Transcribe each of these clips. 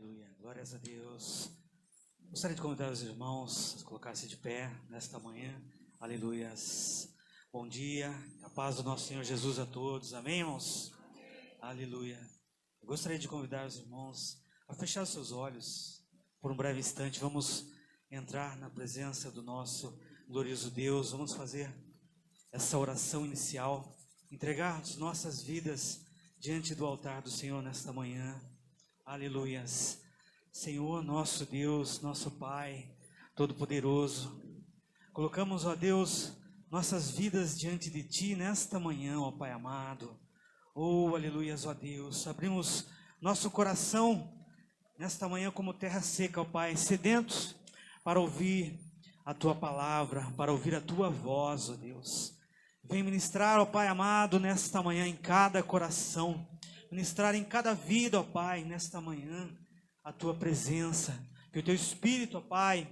Aleluia, glórias a Deus. Gostaria de convidar os irmãos a colocar-se de pé nesta manhã. Aleluias. Bom dia, a paz do nosso Senhor Jesus a todos. Amém, irmãos? Aleluia. Eu gostaria de convidar os irmãos a fechar os seus olhos por um breve instante. Vamos entrar na presença do nosso glorioso Deus. Vamos fazer essa oração inicial, entregar as nossas vidas diante do altar do Senhor nesta manhã. Aleluias. Senhor, nosso Deus, nosso Pai Todo-Poderoso, colocamos, ó Deus, nossas vidas diante de Ti nesta manhã, ó Pai amado. Oh, aleluias, ó Deus. Abrimos nosso coração nesta manhã como terra seca, ó Pai, sedentos para ouvir a Tua palavra, para ouvir a Tua voz, ó Deus. Vem ministrar, ó Pai amado, nesta manhã em cada coração, ministrar em cada vida, ó Pai, nesta manhã, a Tua presença, que o Teu Espírito, ó Pai,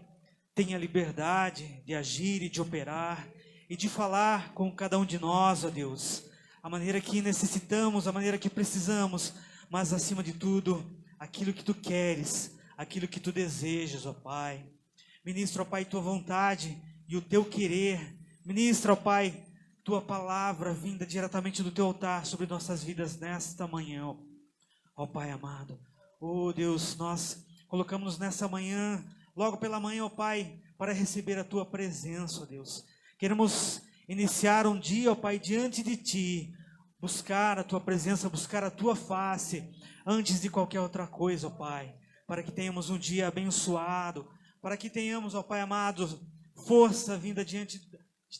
tenha liberdade de agir e de operar, e de falar com cada um de nós, ó Deus, a maneira que necessitamos, a maneira que precisamos, mas acima de tudo, aquilo que Tu queres, aquilo que Tu desejas, ó Pai. Ministra, ó Pai, Tua vontade e o Teu querer. Ministra, ó Pai, Tua palavra vinda diretamente do Teu altar sobre nossas vidas nesta manhã, ó Pai amado. Oh Deus, nós colocamos nessa manhã, logo pela manhã, ó Pai, para receber a Tua presença, ó Deus. Queremos iniciar um dia, ó Pai, diante de Ti, buscar a Tua presença, buscar a Tua face, antes de qualquer outra coisa, ó Pai, para que tenhamos um dia abençoado, para que tenhamos, ó Pai amado, força vinda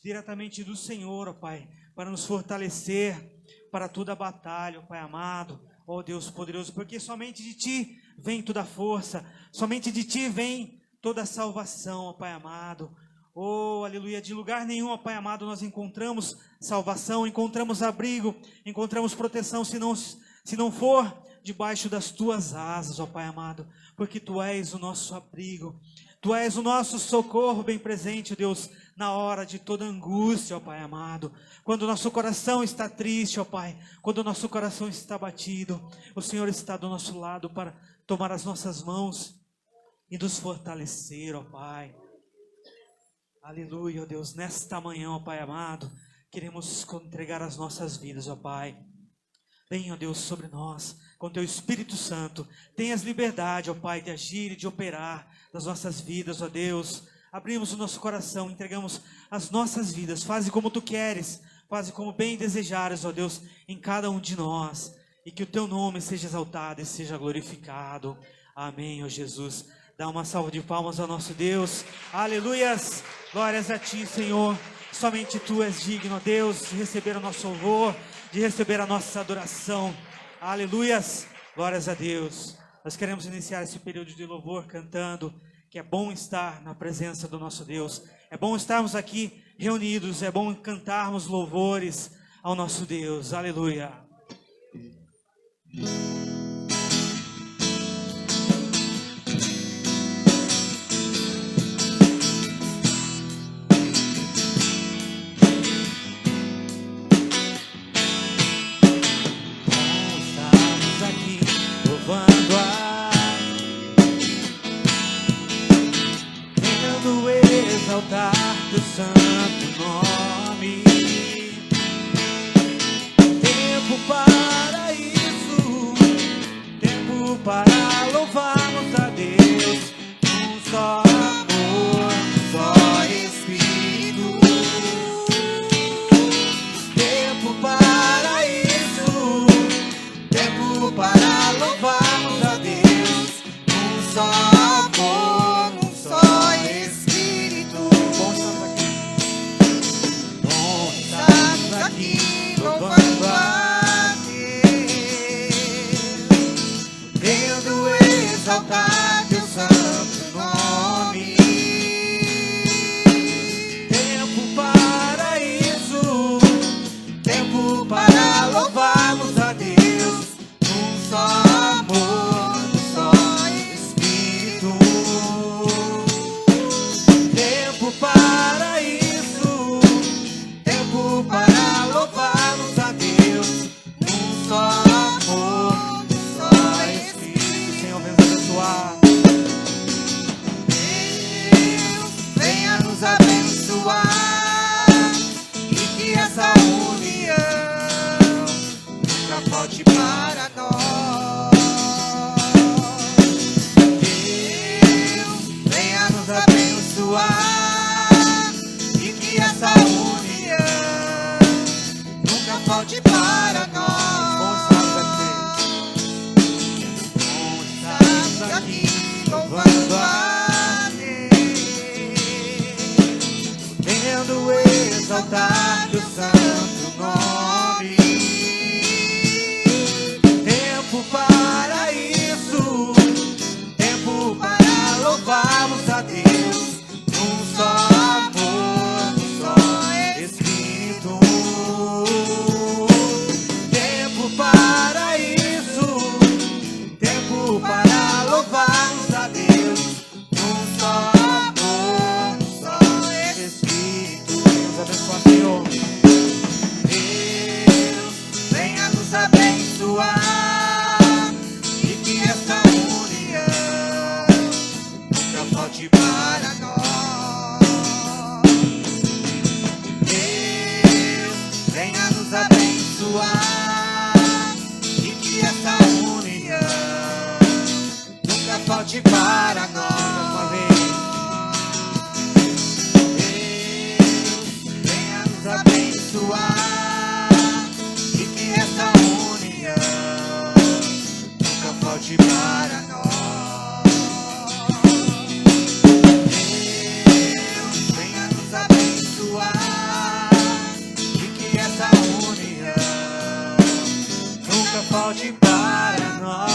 diretamente do Senhor, ó Pai, para nos fortalecer para toda a batalha, ó Pai amado, ó Deus poderoso, porque somente de Ti vem toda a força, somente de Ti vem toda a salvação, ó Pai amado. Oh, aleluia, de lugar nenhum, ó Pai amado, nós encontramos salvação, encontramos abrigo, encontramos proteção, se não for debaixo das Tuas asas, ó Pai amado, porque Tu és o nosso abrigo, Tu és o nosso socorro bem presente, Deus, na hora de toda angústia, ó Pai amado. Quando o nosso coração está triste, ó Pai, quando o nosso coração está batido, o Senhor está do nosso lado para tomar as nossas mãos e nos fortalecer, ó Pai. Aleluia, ó Deus, nesta manhã, ó Pai amado, queremos entregar as nossas vidas, ó Pai. Venha, ó Deus, sobre nós, com Teu Espírito Santo. Tenhas liberdade, ó Pai, de agir e de operar nas nossas vidas, ó Deus. Abrimos o nosso coração, entregamos as nossas vidas. Faze como Tu queres, faze como bem desejares, ó Deus, em cada um de nós. E que o Teu nome seja exaltado e seja glorificado. Amém, ó Jesus. Dá uma salva de palmas ao nosso Deus. Aleluias. Glórias a Ti, Senhor. Somente Tu és digno, ó Deus, de receber o nosso louvor, de receber a nossa adoração. Aleluias. Glórias a Deus. Nós queremos iniciar esse período de louvor cantando que é bom estar na presença do nosso Deus. É bom estarmos aqui reunidos, é bom cantarmos louvores ao nosso Deus. Aleluia. Exaltar Teu santo nome. Tempo para isso, tempo para louvarmos a Deus. Um só amor, um só Espírito. Tempo para isso, tempo para louvarmos a Deus. Um só amor, um só Espírito. Aqui louvando a Deus, podendo exaltar Teu santo nome. Tempo para isso, tempo para louvarmos a Deus. Um só amor, um só Espírito. Tempo para isso, tempo para louvarmos a Deus. Um só amor, um só Espírito. Senhor, venha abençoar. falte para nós. Bom estarmos aqui, louvando a Deus, podendo exaltar teu santo nome. Tempo para isso, tempo para louvarmos a Deus, num só amor, num só Espírito. Tempo para isso, tempo para louvarmos a Deus, num só amor, num só Espírito. Deus abençoe, Senhor. Deus, venha nos abençoar, e que essa união nunca falte para nós. Deus, venha nos abençoar, e que essa união nunca falte para nós. Uma vez. Deus, venha nos abençoar, e que essa união nunca falte para nós. Deus, venha nos abençoar, e que essa união nunca falte para nós.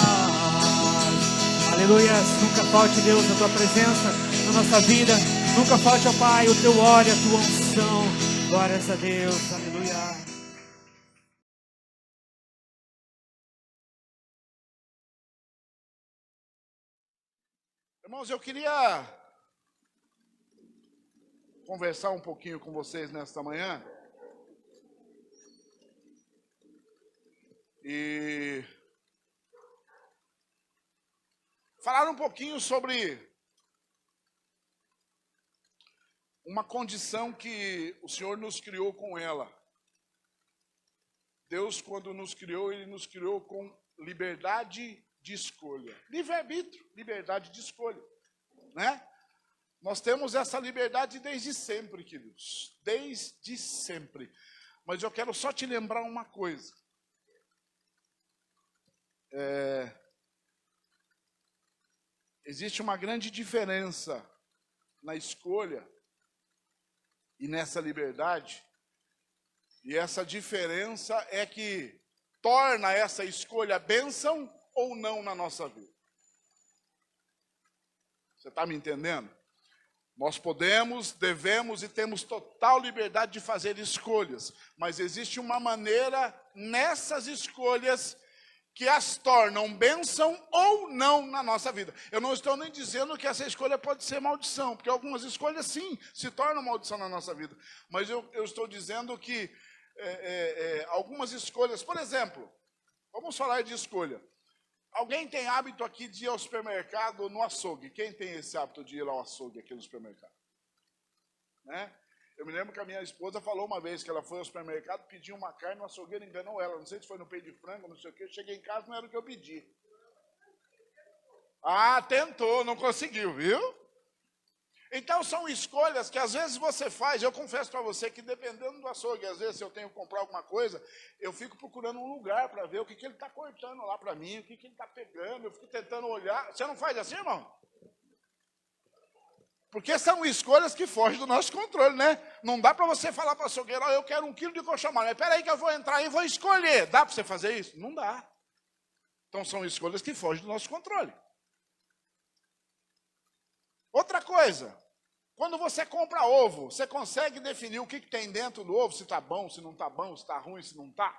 Aleluia, nunca falte, Deus, a tua presença na nossa vida. Nunca falte, ó Pai, o teu óleo, a tua unção. Glórias a Deus, aleluia. Irmãos, eu queria conversar um pouquinho com vocês nesta manhã. E falar um pouquinho sobre uma condição que o Senhor nos criou com ela. Deus, quando nos criou, Ele nos criou com liberdade de escolha. Livre-arbítrio, liberdade de escolha, né? Nós temos essa liberdade desde sempre, queridos. Desde sempre. Mas eu quero só te lembrar uma coisa. Existe uma grande diferença na escolha e nessa liberdade. E essa diferença é que torna essa escolha bênção ou não na nossa vida. Você está me entendendo? Nós podemos, devemos e temos total liberdade de fazer escolhas, mas existe uma maneira nessas escolhas que as tornam bênção ou não na nossa vida. Eu não estou nem dizendo que essa escolha pode ser maldição, porque algumas escolhas sim se tornam maldição na nossa vida. Mas eu estou dizendo que algumas escolhas, por exemplo, vamos falar de escolha. Alguém tem hábito aqui de ir ao supermercado ou no açougue? Quem tem esse hábito de ir ao açougue aqui no supermercado? Né? Eu me lembro que a minha esposa falou uma vez que ela foi ao supermercado, pediu uma carne, o açougueiro enganou ela. Não sei se foi no peito de frango, não sei o quê. Eu cheguei em casa, não era o que eu pedi. Ah, tentou, não conseguiu, viu? Então são escolhas que às vezes você faz. Eu confesso para você que dependendo do açougue, às vezes se eu tenho que comprar alguma coisa, eu fico procurando um lugar para ver o que ele está cortando lá para mim, o que ele está pegando, eu fico tentando olhar. Você não faz assim, irmão? Porque são escolhas que fogem do nosso controle, né? Não dá para você falar para o açougueiro, eu quero 1 quilo de coxão mole. Mas espera aí que eu vou entrar e vou escolher. Dá para você fazer isso? Não dá. Então são escolhas que fogem do nosso controle. Outra coisa, quando você compra ovo, você consegue definir o que tem dentro do ovo, se está bom, se não está bom, se está ruim, se não está?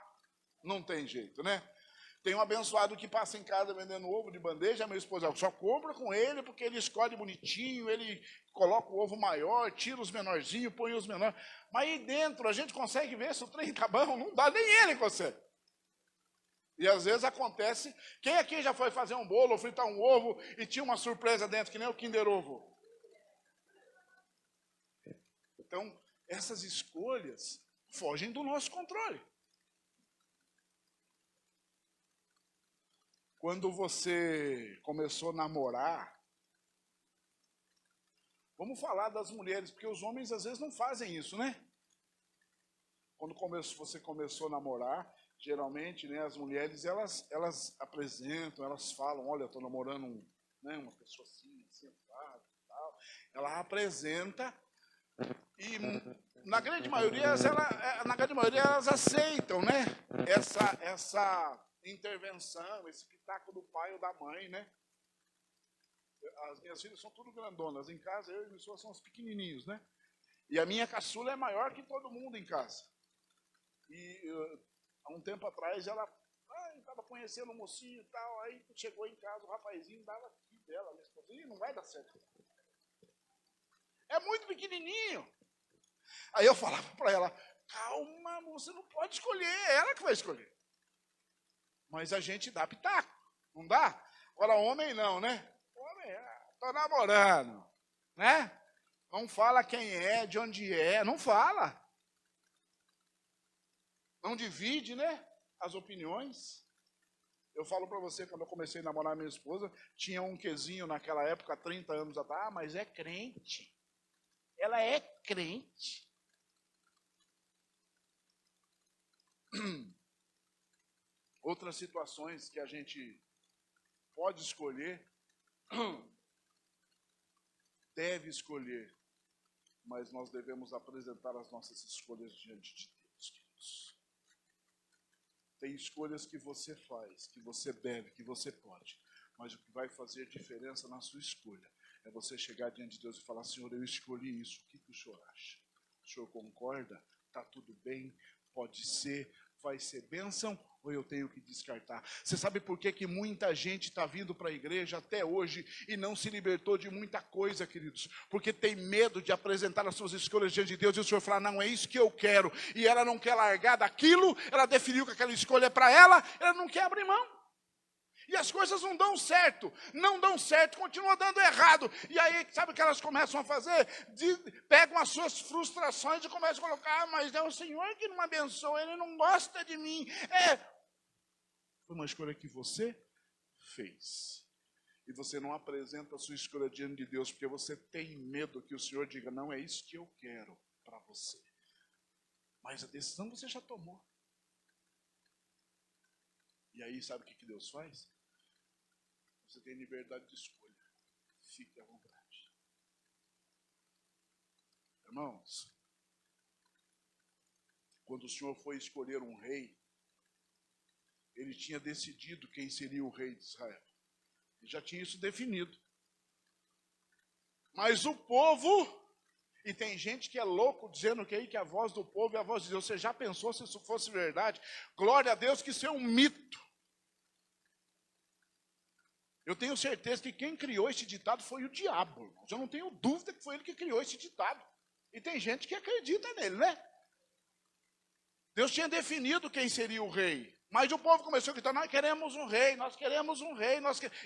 Não tem jeito, né? Tem um abençoado que passa em casa vendendo ovo de bandeja, meu esposo só compra com ele porque ele escolhe bonitinho, ele coloca o ovo maior, tira os menorzinhos, põe os menores. Mas aí dentro a gente consegue ver se o trem está bom, não dá, nem ele consegue. E às vezes acontece, quem aqui já foi fazer um bolo ou fritar um ovo e tinha uma surpresa dentro, que nem o Kinder Ovo? Então, essas escolhas fogem do nosso controle. Quando você começou a namorar, vamos falar das mulheres, porque os homens às vezes não fazem isso, né? Quando você começou a namorar, geralmente, né, as mulheres, elas apresentam, elas falam, olha, eu estou namorando uma pessoa assim, sentada e tal. Ela apresenta e, na grande maioria, elas aceitam, né, essa intervenção, esse pitaco do pai ou da mãe, né? As minhas filhas são tudo grandonas. Em casa, eu e minha esposa somos pequenininhos, né? E a minha caçula é maior que todo mundo em casa. E há um tempo atrás, ela estava conhecendo um mocinho e tal, aí chegou em casa, o rapazinho dava aqui dela, minha esposa, não vai dar certo. É muito pequenininho. Aí eu falava para ela, calma, você não pode escolher, é ela que vai escolher. Mas a gente dá pitaco, não dá? Agora, homem não, né? Homem, tô namorando, né? Não fala quem é, de onde é, não fala. Não divide, né, as opiniões. Eu falo para você, quando eu comecei a namorar minha esposa, tinha um quezinho naquela época, 30 anos atrás, mas é crente. Ela é crente. Outras situações que a gente pode escolher, deve escolher, mas nós devemos apresentar as nossas escolhas diante de Deus, queridos. Tem escolhas que você faz, que você deve, que você pode, mas o que vai fazer diferença na sua escolha é você chegar diante de Deus e falar, Senhor, eu escolhi isso, o que o Senhor acha? O Senhor concorda? Está tudo bem? Pode ser? Vai ser bênção? Ou eu tenho que descartar? Você sabe por que muita gente está vindo para a igreja até hoje e não se libertou de muita coisa, queridos? Porque tem medo de apresentar as suas escolhas diante de Deus e o Senhor falar, não é isso que eu quero. E ela não quer largar daquilo, ela definiu que aquela escolha é para ela não quer abrir mão. E as coisas não dão certo, continua dando errado. E aí, sabe o que elas começam a fazer? Pegam as suas frustrações e começam a colocar, mas é o Senhor que não abençoa, Ele não gosta de mim. Foi uma escolha que você fez. E você não apresenta a sua escolha diante de Deus, porque você tem medo que o Senhor diga, não é isso que eu quero para você. Mas a decisão você já tomou. E aí, sabe o que Deus faz? Você tem liberdade de escolha. Fique à vontade. Irmãos, quando o Senhor foi escolher um rei, Ele tinha decidido quem seria o rei de Israel. Ele já tinha isso definido. Mas o povo, e tem gente que é louco dizendo que a voz do povo é a voz de Deus. Você já pensou se isso fosse verdade? Glória a Deus que isso é um mito. Eu tenho certeza que quem criou esse ditado foi o diabo, irmãos. Eu não tenho dúvida que foi ele que criou esse ditado. E tem gente que acredita nele, né? Deus tinha definido quem seria o rei. Mas o povo começou a gritar, nós queremos um rei, nós queremos um rei.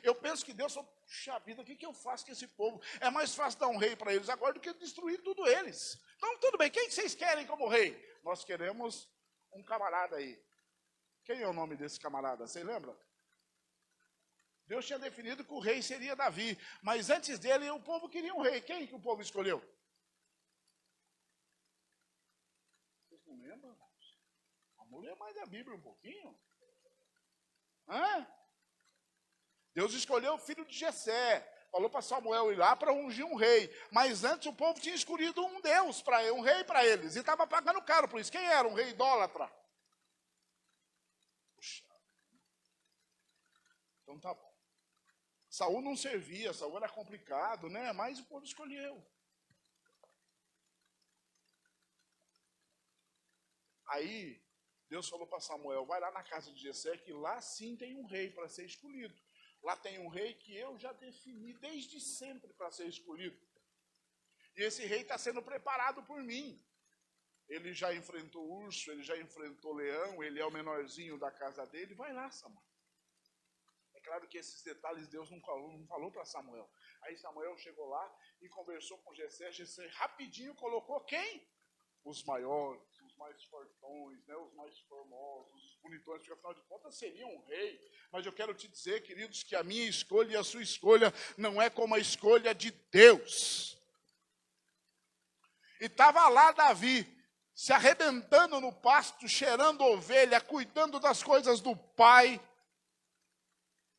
Eu penso que Deus falou, puxa vida, o que eu faço com esse povo? É mais fácil dar um rei para eles agora do que destruir tudo eles. Então, tudo bem, quem vocês querem como rei? Nós queremos um camarada aí. Quem é o nome desse camarada? Você lembra? Deus tinha definido que o rei seria Davi, mas antes dele o povo queria um rei. Quem que o povo escolheu? Vocês não lembram? Vamos ler mais a Bíblia um pouquinho. Deus escolheu o filho de Jessé, falou para Samuel ir lá para ungir um rei, mas antes o povo tinha escolhido um Deus, um rei para eles, e estava pagando caro por isso. Quem era? Um rei idólatra. Puxa. Então tá bom. Saul não servia, Saul era complicado, né? Mas o povo escolheu. Aí, Deus falou para Samuel, vai lá na casa de Jessé, que lá sim tem um rei para ser escolhido. Lá tem um rei que eu já defini desde sempre para ser escolhido. E esse rei está sendo preparado por mim. Ele já enfrentou urso, ele já enfrentou leão, ele é o menorzinho da casa dele. Vai lá, Samuel. Claro que esses detalhes Deus não falou para Samuel. Aí Samuel chegou lá e conversou com Jessé. Jessé rapidinho colocou quem? Os maiores, os mais fortões, né? Os mais formosos, os bonitões, porque afinal de contas seria um rei. Mas eu quero te dizer, queridos, que a minha escolha e a sua escolha não é como a escolha de Deus. E estava lá Davi, se arrebentando no pasto, cheirando ovelha, cuidando das coisas do pai.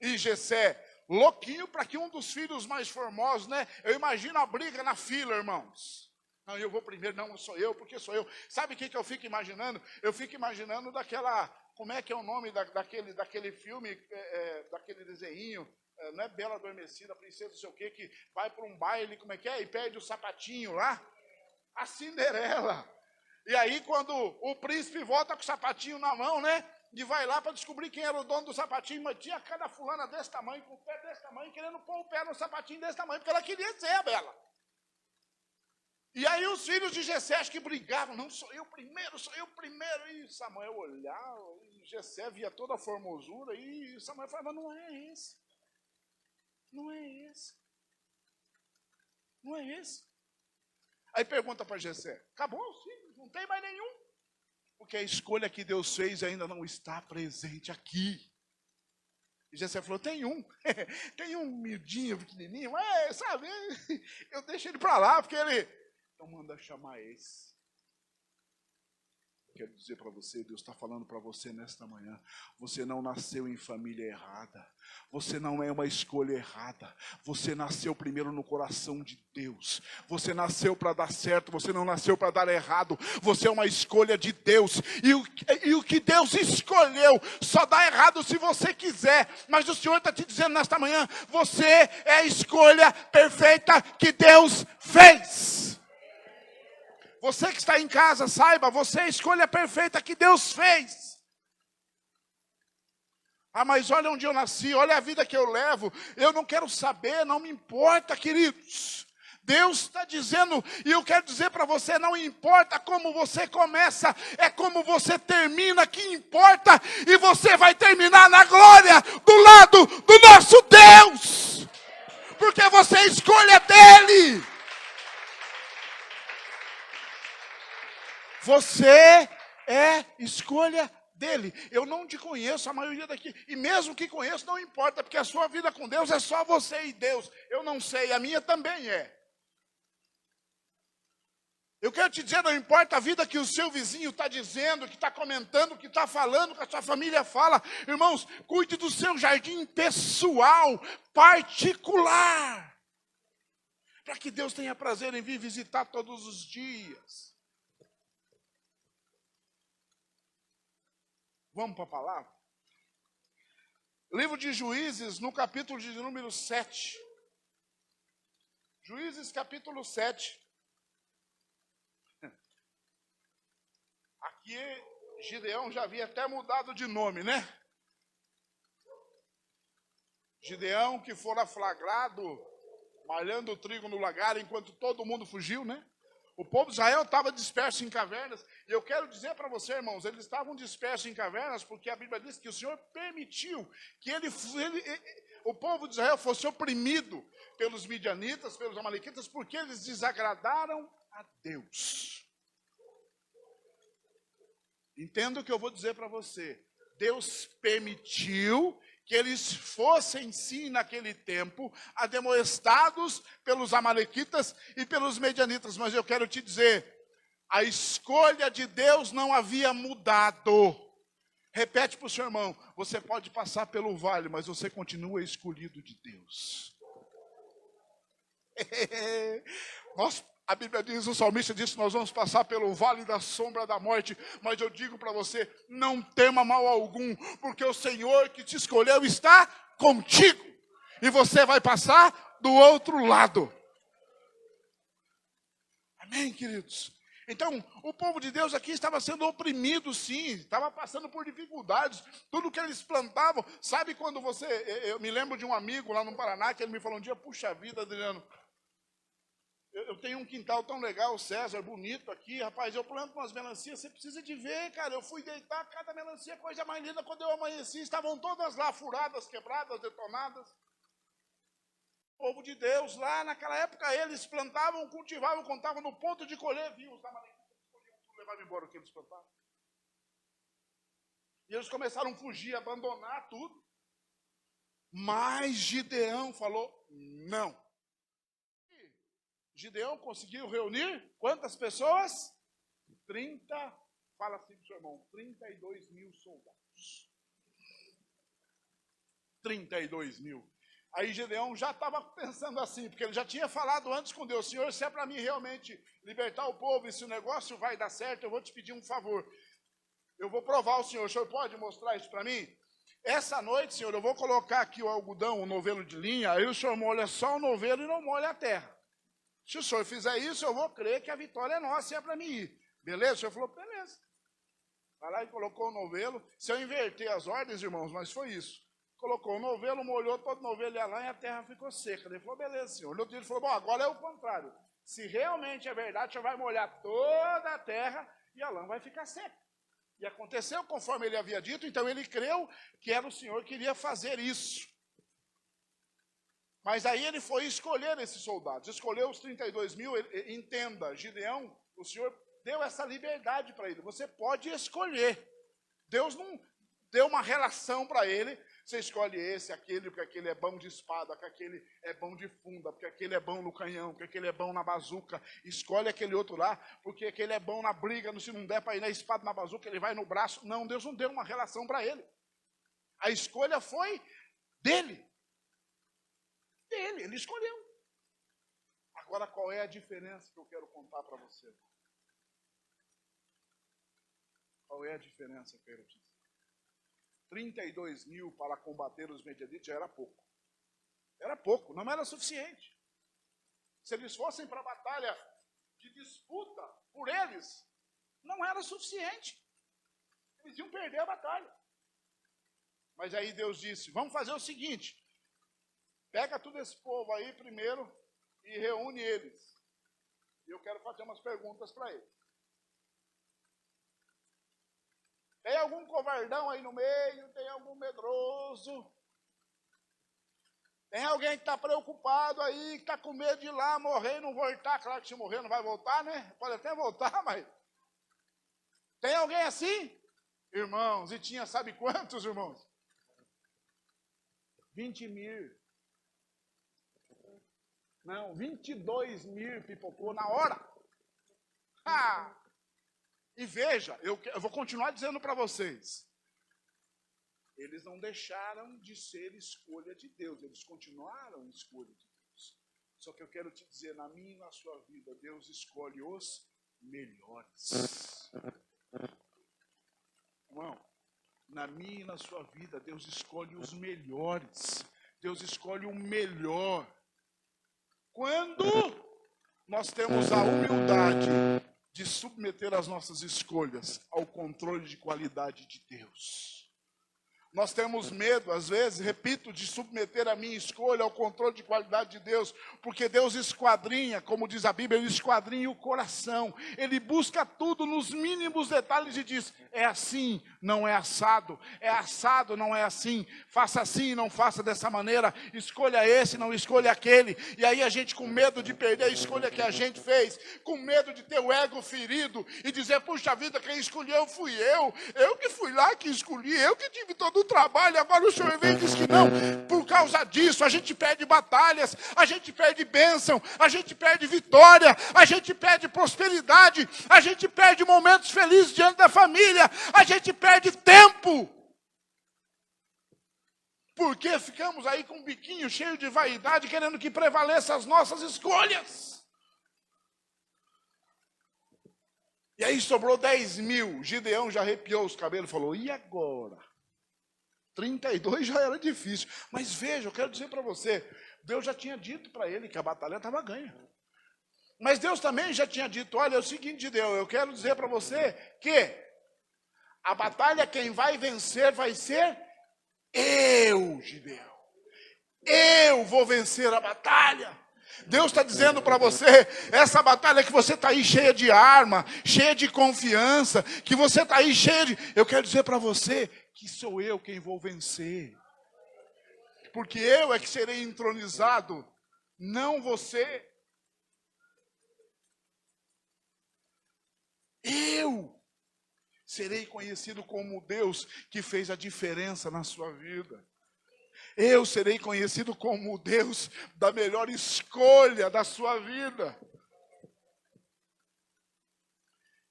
E Jessé, louquinho para que um dos filhos mais formosos, né? Eu imagino a briga na fila, irmãos. Não, eu vou primeiro, não, sou eu, porque sou eu. Sabe o que eu fico imaginando? Eu fico imaginando daquela, como é que é o nome daquele filme, daquele desenho, não é Bela Adormecida, Princesa não sei o quê, que vai para um baile, como é que é? E perde o sapatinho lá. A Cinderela. E aí quando o príncipe volta com o sapatinho na mão, né? E vai lá para descobrir quem era o dono do sapatinho, mas tinha cada fulana desse tamanho, com o pé desse tamanho, querendo pôr o pé no sapatinho desse tamanho, porque ela queria ser a Bela. E aí os filhos de Jessé acho que brigavam, não, sou eu primeiro, e Samuel olhava, e Jessé via toda a formosura, e Samuel falava, não é esse, não é esse, não é esse. Aí pergunta para Jessé, acabou os filhos, não tem mais nenhum, porque a escolha que Deus fez ainda não está presente aqui. E Jessé falou, tem um, tem um miudinho pequenininho, mas sabe, eu deixo ele para lá, porque ele... Então manda chamar esse. Quero dizer para você, Deus está falando para você nesta manhã, você não nasceu em família errada, você não é uma escolha errada, você nasceu primeiro no coração de Deus, você nasceu para dar certo, você não nasceu para dar errado, você é uma escolha de Deus, e o que Deus escolheu só dá errado se você quiser, mas o Senhor está te dizendo nesta manhã, você é a escolha perfeita que Deus fez. Você que está em casa, saiba, você é a escolha perfeita que Deus fez. Ah, mas olha onde eu nasci, olha a vida que eu levo. Eu não quero saber, não me importa, queridos. Deus está dizendo, e eu quero dizer para você, não importa como você começa, é como você termina que importa. E você vai terminar na glória do lado do nosso Deus. Porque você é a escolha dEle. Você é escolha dele. Eu não te conheço, a maioria daqui. E mesmo que conheço, não importa, porque a sua vida com Deus é só você e Deus. Eu não sei, a minha também é. Eu quero te dizer, não importa a vida que o seu vizinho está dizendo, que está comentando, que está falando, que a sua família fala. Irmãos, cuide do seu jardim pessoal, particular. Para que Deus tenha prazer em vir visitar todos os dias. Vamos para a palavra? Livro de Juízes, no capítulo de número 7. Juízes, capítulo 7. Aqui, Gideão já havia até mudado de nome, né? Gideão que fora flagrado, malhando o trigo no lagar, enquanto todo mundo fugiu, né? O povo de Israel estava disperso em cavernas. E eu quero dizer para você, irmãos, eles estavam dispersos em cavernas porque a Bíblia diz que o Senhor permitiu que o povo de Israel fosse oprimido pelos midianitas, pelos amalequitas, porque eles desagradaram a Deus. Entenda o que eu vou dizer para você. Deus permitiu que eles fossem, sim, naquele tempo, ademoestados pelos amalequitas e pelos medianitas. Mas eu quero te dizer, a escolha de Deus não havia mudado. Repete para o seu irmão, você pode passar pelo vale, mas você continua escolhido de Deus. A Bíblia diz, o salmista disse, nós vamos passar pelo vale da sombra da morte, mas eu digo para você, não tema mal algum, porque o Senhor que te escolheu está contigo, e você vai passar do outro lado. Amém, queridos? Então, o povo de Deus aqui estava sendo oprimido, sim, estava passando por dificuldades, tudo que eles plantavam, sabe quando você, eu me lembro de um amigo lá no Paraná, que ele me falou um dia, puxa vida, Adriano, eu tenho um quintal tão legal, César, bonito aqui, rapaz, eu planto umas melancias, você precisa de ver, cara, eu fui deitar, cada melancia, coisa mais linda, quando eu amanheci, estavam todas lá, furadas, quebradas, detonadas. O povo de Deus, lá naquela época, eles plantavam, cultivavam, contavam no ponto de colher, viam os amalequitas, escolhiam tudo, levavam embora o que eles plantavam. E eles começaram a fugir, abandonar tudo. Mas Gideão falou, não. Gideão conseguiu reunir quantas pessoas? fala assim para o seu irmão, 32 mil soldados. 32 mil. Aí Gideão já estava pensando assim, porque ele já tinha falado antes com Deus, Senhor, se é para mim realmente libertar o povo, e se o negócio vai dar certo, eu vou te pedir um favor. Eu vou provar o senhor pode mostrar isso para mim? Essa noite, Senhor, eu vou colocar aqui o algodão, o novelo de linha, aí o Senhor molha só o novelo e não molha a terra. Se o Senhor fizer isso, eu vou crer que a vitória é nossa e é para mim ir. Beleza? O Senhor falou, beleza. Vai lá e colocou o novelo. Se eu inverter as ordens, irmãos, mas foi isso. Colocou o novelo, molhou todo o novelo e a lã e a terra ficou seca. Ele falou, beleza, Senhor. No outro dia ele falou, bom, agora é o contrário. Se realmente é verdade, o Senhor vai molhar toda a terra e a lã vai ficar seca. E aconteceu conforme ele havia dito, então ele creu que era o Senhor que iria fazer isso. Mas aí ele foi escolher esses soldados, escolheu os 32 mil, entenda, Gideão, o Senhor deu essa liberdade para ele, você pode escolher. Deus não deu uma relação para ele, você escolhe esse, aquele, porque aquele é bom de espada, porque aquele é bom de funda, porque aquele é bom no canhão, porque aquele é bom na bazuca, escolhe aquele outro lá, porque aquele é bom na briga, se não der para ir na espada, na bazuca, ele vai no braço. Não, Deus não deu uma relação para ele. A escolha foi dele. Ele escolheu. Agora, qual é a diferença que eu quero contar para você? Qual é a diferença que eu quero dizer? 32 mil para combater os medianitas já era pouco. Era pouco, não era suficiente. Se eles fossem para a batalha de disputa por eles, não era suficiente. Eles iam perder a batalha. Mas aí Deus disse, vamos fazer o seguinte, pega todo esse povo aí primeiro e reúne eles. E eu quero fazer umas perguntas para eles. Tem algum covardão aí no meio? Tem algum medroso? Tem alguém que está preocupado aí, que está com medo de ir lá morrer e não voltar? Claro que se morrer não vai voltar, né? Pode até voltar, mas... Tem alguém assim? Irmãos, e tinha sabe quantos, irmãos? 20 mil. Não, 22 mil pipocou na hora. Ah! E veja, eu vou continuar dizendo para vocês. Eles não deixaram de ser escolha de Deus. Eles continuaram escolha de Deus. Só que eu quero te dizer, na minha e na sua vida, Deus escolhe os melhores. Irmão, na minha e na sua vida, Deus escolhe os melhores. Deus escolhe o melhor. Quando nós temos a humildade de submeter as nossas escolhas ao controle de qualidade de Deus. Nós temos medo, às vezes, repito, de submeter a minha escolha ao controle de qualidade de Deus, porque Deus esquadrinha, como diz a Bíblia, Ele esquadrinha o coração. Ele busca tudo nos mínimos detalhes e diz, é assim, não é assado, não é assim, faça assim, não faça dessa maneira, escolha esse, não escolha aquele. E aí a gente com medo de perder a escolha que a gente fez, com medo de ter o ego ferido e dizer, puxa vida, quem escolheu fui eu que fui lá que escolhi, eu que tive todo o trabalho, agora o Senhor vem e diz que não. Por causa disso, a gente perde batalhas, a gente perde bênção, a gente perde vitória, a gente perde prosperidade, a gente perde momentos felizes diante da família, a gente perde tempo. Porque ficamos aí com um biquinho cheio de vaidade, querendo que prevaleça as nossas escolhas. E aí sobrou 10 mil, Gideão já arrepiou os cabelos e falou, e agora? 32 já era difícil. Mas veja, eu quero dizer para você, Deus já tinha dito para ele que a batalha estava ganha. Mas Deus também já tinha dito, olha, é o seguinte, Gideão, eu quero dizer para você que a batalha quem vai vencer vai ser eu, Gideão. Eu vou vencer a batalha. Deus está dizendo para você, essa batalha que você está aí cheia de arma, cheia de confiança, que você está aí cheia de... Eu quero dizer para você que sou eu quem vou vencer. Porque eu é que serei entronizado, não você. Eu serei conhecido como Deus que fez a diferença na sua vida. Eu serei conhecido como o Deus da melhor escolha da sua vida.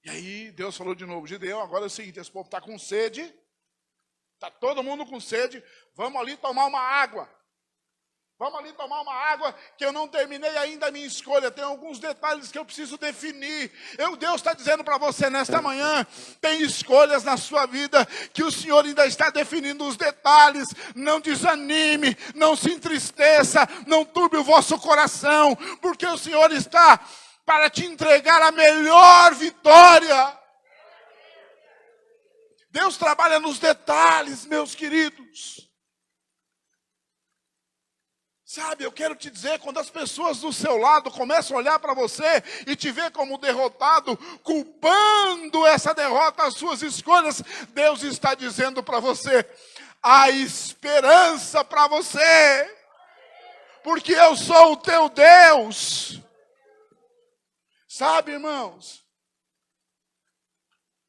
E aí Deus falou de novo: Gideão, agora é o seguinte, esse povo está com sede, está todo mundo com sede, vamos ali tomar uma água. Vamos ali tomar uma água, que eu não terminei ainda a minha escolha. Tem alguns detalhes que eu preciso definir. Deus está dizendo para você nesta manhã, tem escolhas na sua vida, que o Senhor ainda está definindo os detalhes. Não desanime, não se entristeça, não turbe o vosso coração, porque o Senhor está para te entregar a melhor vitória. Deus trabalha nos detalhes, meus queridos. Sabe, eu quero te dizer, quando as pessoas do seu lado começam a olhar para você e te ver como derrotado, culpando essa derrota às suas escolhas, Deus está dizendo para você: há esperança para você, porque eu sou o teu Deus. Sabe, irmãos,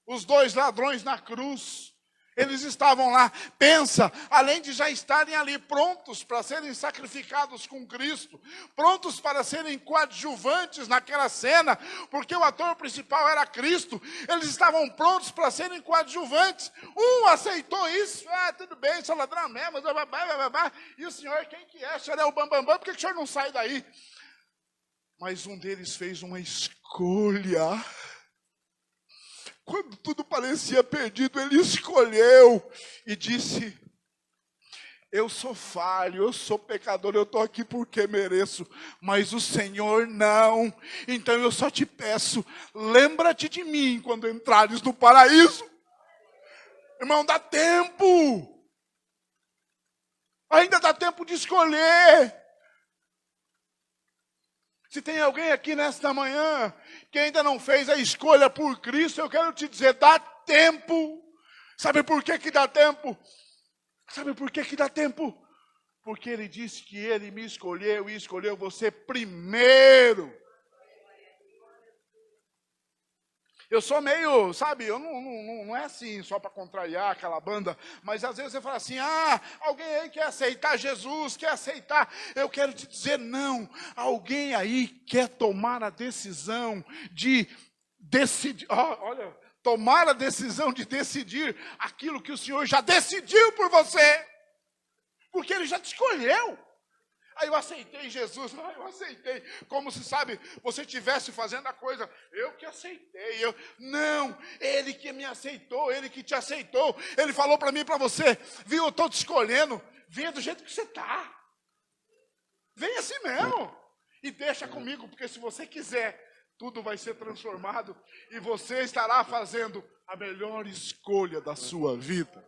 os dois ladrões na cruz, eles estavam lá, pensa, além de já estarem ali prontos para serem sacrificados com Cristo, prontos para serem coadjuvantes naquela cena, porque o ator principal era Cristo, eles estavam prontos para serem coadjuvantes. Um aceitou isso, tudo bem, sou ladrão mesmo, e o senhor, quem que é? O senhor é o bambambam, por que o senhor não sai daí? Mas um deles fez uma escolha. Quando tudo parecia perdido, ele escolheu e disse: eu sou falho, eu sou pecador, eu estou aqui porque mereço, mas o Senhor não. Então eu só te peço, lembra-te de mim quando entrares no paraíso. Irmão, dá tempo. Ainda dá tempo de escolher. Se tem alguém aqui nesta manhã que ainda não fez a escolha por Cristo, eu quero te dizer, dá tempo. Sabe por que dá tempo? Sabe por que dá tempo? Porque Ele disse que Ele me escolheu e escolheu você primeiro. Eu sou meio, sabe, eu não é assim só para contrariar aquela banda, mas às vezes você fala assim: alguém aí quer aceitar Jesus, quer aceitar. Eu quero te dizer, não, alguém aí quer tomar a decisão de decidir, tomar a decisão de decidir aquilo que o Senhor já decidiu por você, porque Ele já te escolheu. Aí eu aceitei Jesus, eu aceitei, como se, sabe, você estivesse fazendo a coisa, eu que aceitei, não, Ele que me aceitou, Ele que te aceitou, Ele falou para mim e para você: viu, eu estou te escolhendo, venha do jeito que você está, vem assim mesmo, e deixa comigo, porque se você quiser, tudo vai ser transformado, e você estará fazendo a melhor escolha da sua vida.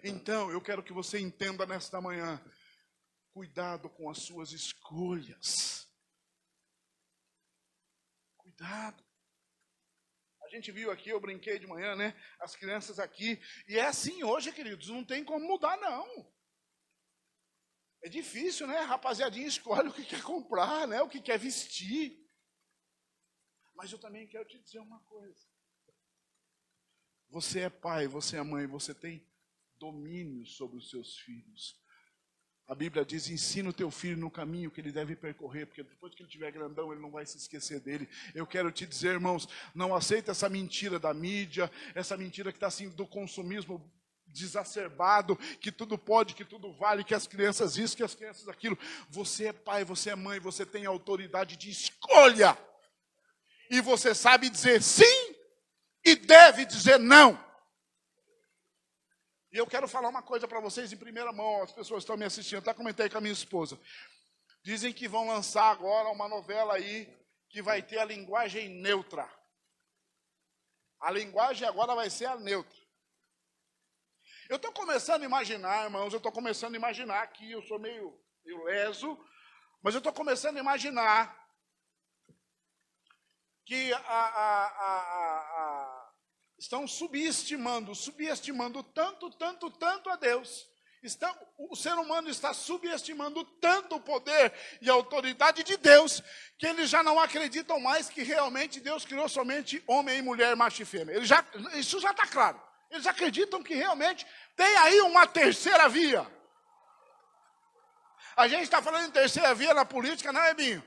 Então, eu quero que você entenda nesta manhã, cuidado com as suas escolhas. Cuidado. A gente viu aqui, eu brinquei de manhã, né? As crianças aqui. E é assim hoje, queridos. Não tem como mudar, não. É difícil, né? A rapaziadinha escolhe o que quer comprar, né? O que quer vestir. Mas eu também quero te dizer uma coisa. Você é pai, você é mãe, você tem domínio sobre os seus filhos. A Bíblia diz: ensina o teu filho no caminho que ele deve percorrer, porque depois que ele estiver grandão, ele não vai se esquecer dele. Eu quero te dizer, irmãos, não aceita essa mentira da mídia, essa mentira que está assim do consumismo desacerbado, que tudo pode, que tudo vale, que as crianças isso, que as crianças aquilo. Você é pai, você é mãe, você tem autoridade de escolha. E você sabe dizer sim e deve dizer não. E eu quero falar uma coisa para vocês em primeira mão, as pessoas estão me assistindo, eu até comentei com a minha esposa. Dizem que vão lançar agora uma novela aí que vai ter a linguagem neutra. A linguagem agora vai ser a neutra. Eu estou começando a imaginar, irmãos, aqui, eu sou meio leso, mas eu estou começando a imaginar que estão subestimando tanto a Deus. O ser humano está subestimando tanto o poder e a autoridade de Deus, que eles já não acreditam mais que realmente Deus criou somente homem e mulher, macho e fêmea. Isso já está claro. Eles acreditam que realmente tem aí uma terceira via. A gente está falando em terceira via na política, não é, Binho?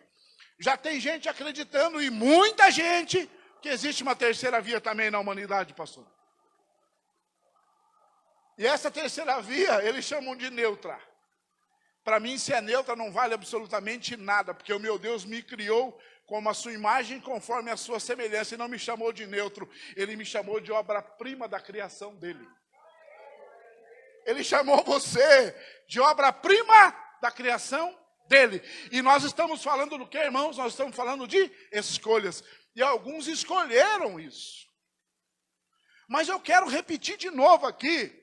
Já tem gente acreditando, e muita gente que existe uma terceira via também na humanidade, pastor. E essa terceira via, eles chamam de neutra. Para mim, se é neutra, não vale absolutamente nada, porque o meu Deus me criou como a sua imagem, conforme a sua semelhança, e não me chamou de neutro, ele me chamou de obra-prima da criação dele. Ele chamou você de obra-prima da criação dele. E nós estamos falando do que, irmãos? Nós estamos falando de escolhas. E alguns escolheram isso. Mas eu quero repetir de novo aqui.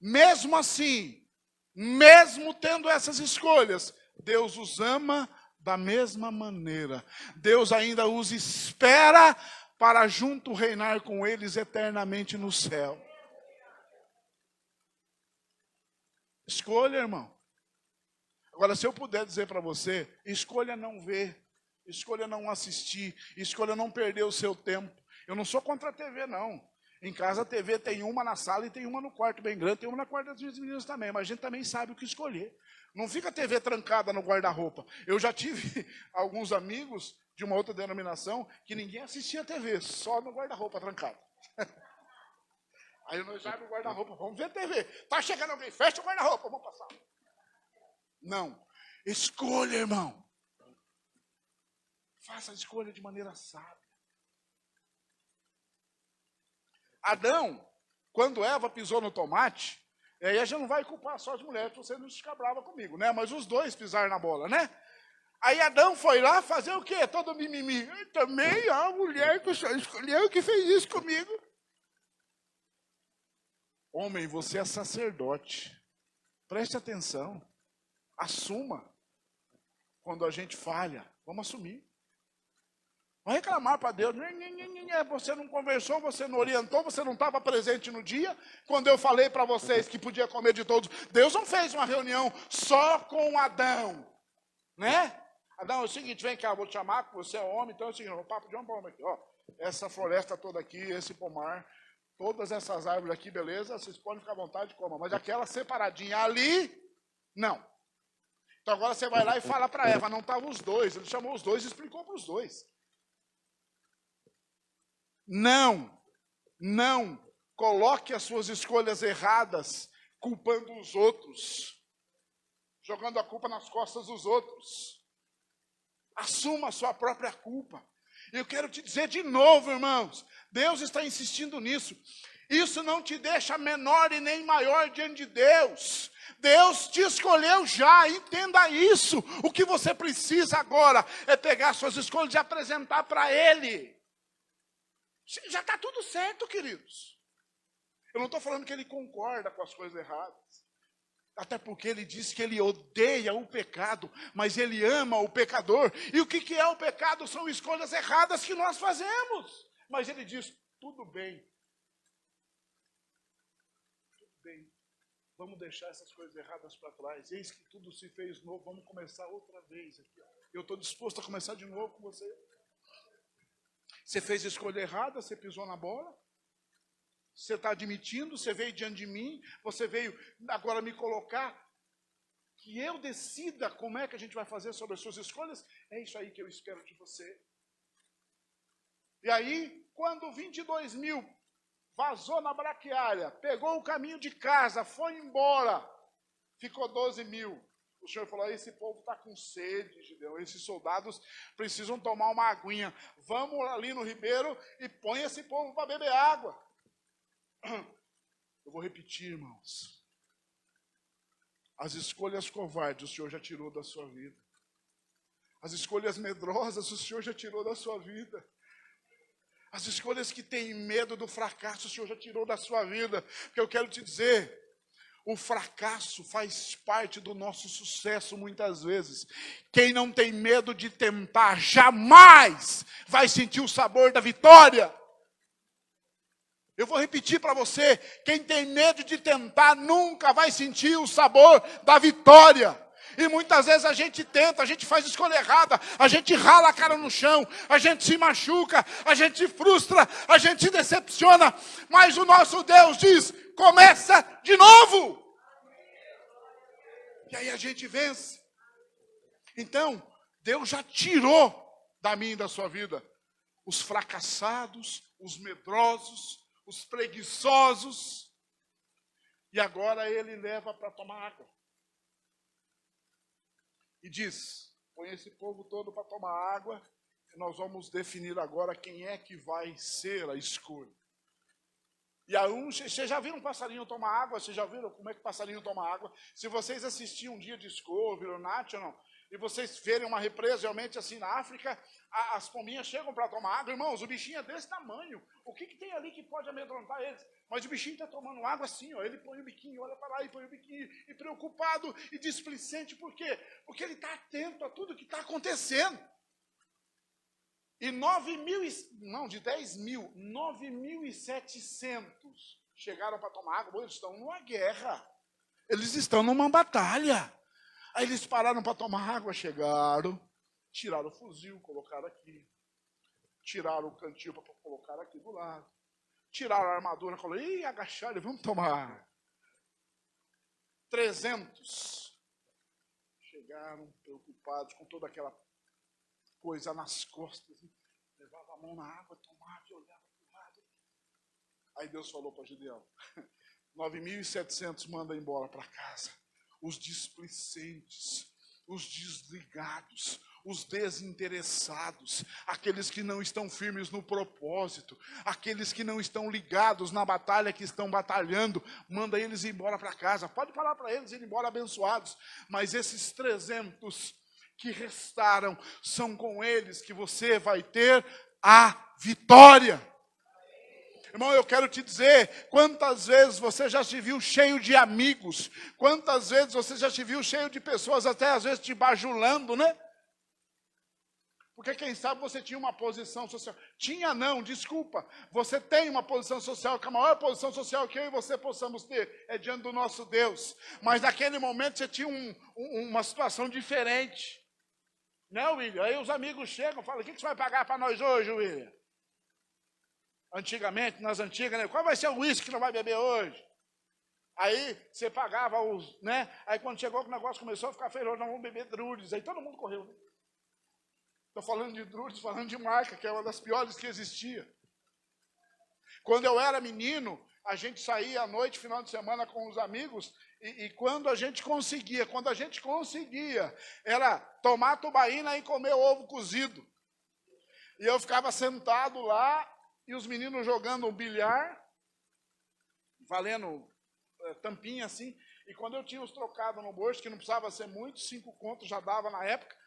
Mesmo assim, mesmo tendo essas escolhas, Deus os ama da mesma maneira. Deus ainda os espera para junto reinar com eles eternamente no céu. Escolha, irmão. Agora, se eu puder dizer para você, escolha não ver, escolha não assistir, escolha não perder o seu tempo. Eu não sou contra a TV, não. Em casa a TV tem uma na sala e tem uma no quarto bem grande, tem uma na quarto das meninas também, mas a gente também sabe o que escolher. Não fica a TV trancada no guarda-roupa. Eu já tive alguns amigos de uma outra denominação que ninguém assistia a TV, só no guarda-roupa trancado. Aí nós já no guarda-roupa, vamos ver a TV. Tá chegando alguém, fecha o guarda-roupa, vamos passar. Não. Escolha, irmão. Faça a escolha de maneira sábia. Adão, quando Eva pisou no tomate, aí a gente não vai culpar só as mulheres, você não fica brava comigo, né? Mas os dois pisaram na bola, né? Aí Adão foi lá fazer o quê? Todo mimimi. Eu também, a mulher que o senhor escolheu que fez isso comigo. Homem, você é sacerdote. Preste atenção. Assuma. Quando a gente falha, vamos assumir. Não reclamar para Deus. Você não conversou, você não orientou, você não estava presente no dia. Quando eu falei para vocês que podia comer de todos. Deus não fez uma reunião só com Adão. Né? Adão, é o seguinte, vem cá, eu vou te chamar, porque você é homem. Então é o seguinte, o papo de homem para homem aqui. Ó, essa floresta toda aqui, esse pomar, todas essas árvores aqui, beleza? Vocês podem ficar à vontade de coma. Mas aquela separadinha ali, não. Então agora você vai lá e fala para Eva, não estavam os dois. Ele chamou os dois e explicou para os dois. Não coloque as suas escolhas erradas culpando os outros, jogando a culpa nas costas dos outros. Assuma a sua própria culpa. Eu quero te dizer de novo, irmãos, Deus está insistindo nisso. Isso não te deixa menor e nem maior diante de Deus. Deus te escolheu já, entenda isso. O que você precisa agora é pegar suas escolhas e apresentar para Ele. Já está tudo certo, queridos. Eu não estou falando que ele concorda com as coisas erradas. Até porque ele diz que ele odeia o pecado, mas ele ama o pecador. E o que é o pecado? São escolhas erradas que nós fazemos. Mas ele diz, tudo bem. Tudo bem. Vamos deixar essas coisas erradas para trás. Eis que tudo se fez novo. Vamos começar outra vez aqui. Eu estou disposto a começar de novo com você. Você fez a escolha errada, você pisou na bola. Você está admitindo, você veio diante de mim, você veio agora me colocar, que eu decida como é que a gente vai fazer sobre as suas escolhas. É isso aí que eu espero de você. E aí, quando 22 mil vazou na braquiária, pegou o caminho de casa, foi embora, ficou 12 mil. O Senhor falou, esse povo está com sede, Gideão, esses soldados precisam tomar uma aguinha. Vamos ali no ribeiro e põe esse povo para beber água. Eu vou repetir, irmãos. As escolhas covardes o Senhor já tirou da sua vida. As escolhas medrosas o Senhor já tirou da sua vida. As escolhas que têm medo do fracasso o Senhor já tirou da sua vida. Porque eu quero te dizer, o fracasso faz parte do nosso sucesso muitas vezes. Quem não tem medo de tentar, jamais vai sentir o sabor da vitória. Eu vou repetir para você, quem tem medo de tentar, nunca vai sentir o sabor da vitória. E muitas vezes a gente tenta, a gente faz escolha errada, a gente rala a cara no chão, a gente se machuca, a gente se frustra, a gente se decepciona. Mas o nosso Deus diz, começa de novo. E aí a gente vence. Então, Deus já tirou da minha e da sua vida os fracassados, os medrosos, os preguiçosos. E agora ele leva para tomar água. E diz, põe esse povo todo para tomar água, e nós vamos definir agora quem é que vai ser a escolha. E aí, vocês já viram um passarinho tomar água? Vocês já viram como é que o passarinho toma água? Se vocês assistiram um dia de Discovery ou National, e vocês verem uma represa, realmente assim, na África, as pombinhas chegam para tomar água. Irmãos, o bichinho é desse tamanho. O que tem ali que pode amedrontar eles? Mas o bichinho está tomando água assim, ó. Ele põe o biquinho, olha para lá e põe o biquinho, e preocupado e displicente. Por quê? Porque ele está atento a tudo que está acontecendo. E 9.700 chegaram para tomar água. Eles estão numa guerra. Eles estão numa batalha. Aí eles pararam para tomar água, chegaram, tiraram o fuzil, colocaram aqui. Tiraram o cantil para colocar aqui do lado. Tiraram a armadura, colocaram, e agacharam, vamos tomar. 300 chegaram preocupados com toda aquela coisa nas costas, levava a mão na água, tomava e olhava para o lado. Aí Deus falou para Gideão, 9.700 manda embora para casa. Os displicentes, os desligados, os desinteressados, aqueles que não estão firmes no propósito, aqueles que não estão ligados na batalha que estão batalhando, manda eles ir embora para casa. Pode falar para eles ir embora abençoados, mas esses 300 que restaram, são com eles que você vai ter a vitória. Irmão, eu quero te dizer, quantas vezes você já se viu cheio de amigos, quantas vezes você já se viu cheio de pessoas, até às vezes te bajulando, né? Porque quem sabe você tinha uma posição social. Tinha não, desculpa. Você tem uma posição social, que a maior posição social que eu e você possamos ter é diante do nosso Deus. Mas naquele momento você tinha uma situação diferente. Não, William? Aí os amigos chegam e falam, o que você vai pagar para nós hoje, William? Antigamente, nas antigas, né? Qual vai ser o uísque que não vai beber hoje? Aí você pagava os, né? Aí quando chegou que o negócio começou a ficar feio, nós vamos beber Drudes. Aí todo mundo correu. Estou falando de Drudes, falando de marca, que é uma das piores que existia. Quando eu era menino, a gente saía à noite, final de semana com os amigos, e quando a gente conseguia, era tomar tubaína e comer ovo cozido. E eu ficava sentado lá, e os meninos jogando um bilhar, valendo tampinha assim, e quando eu tinha os trocados no bolso, que não precisava ser muito, 5 contos já dava na época,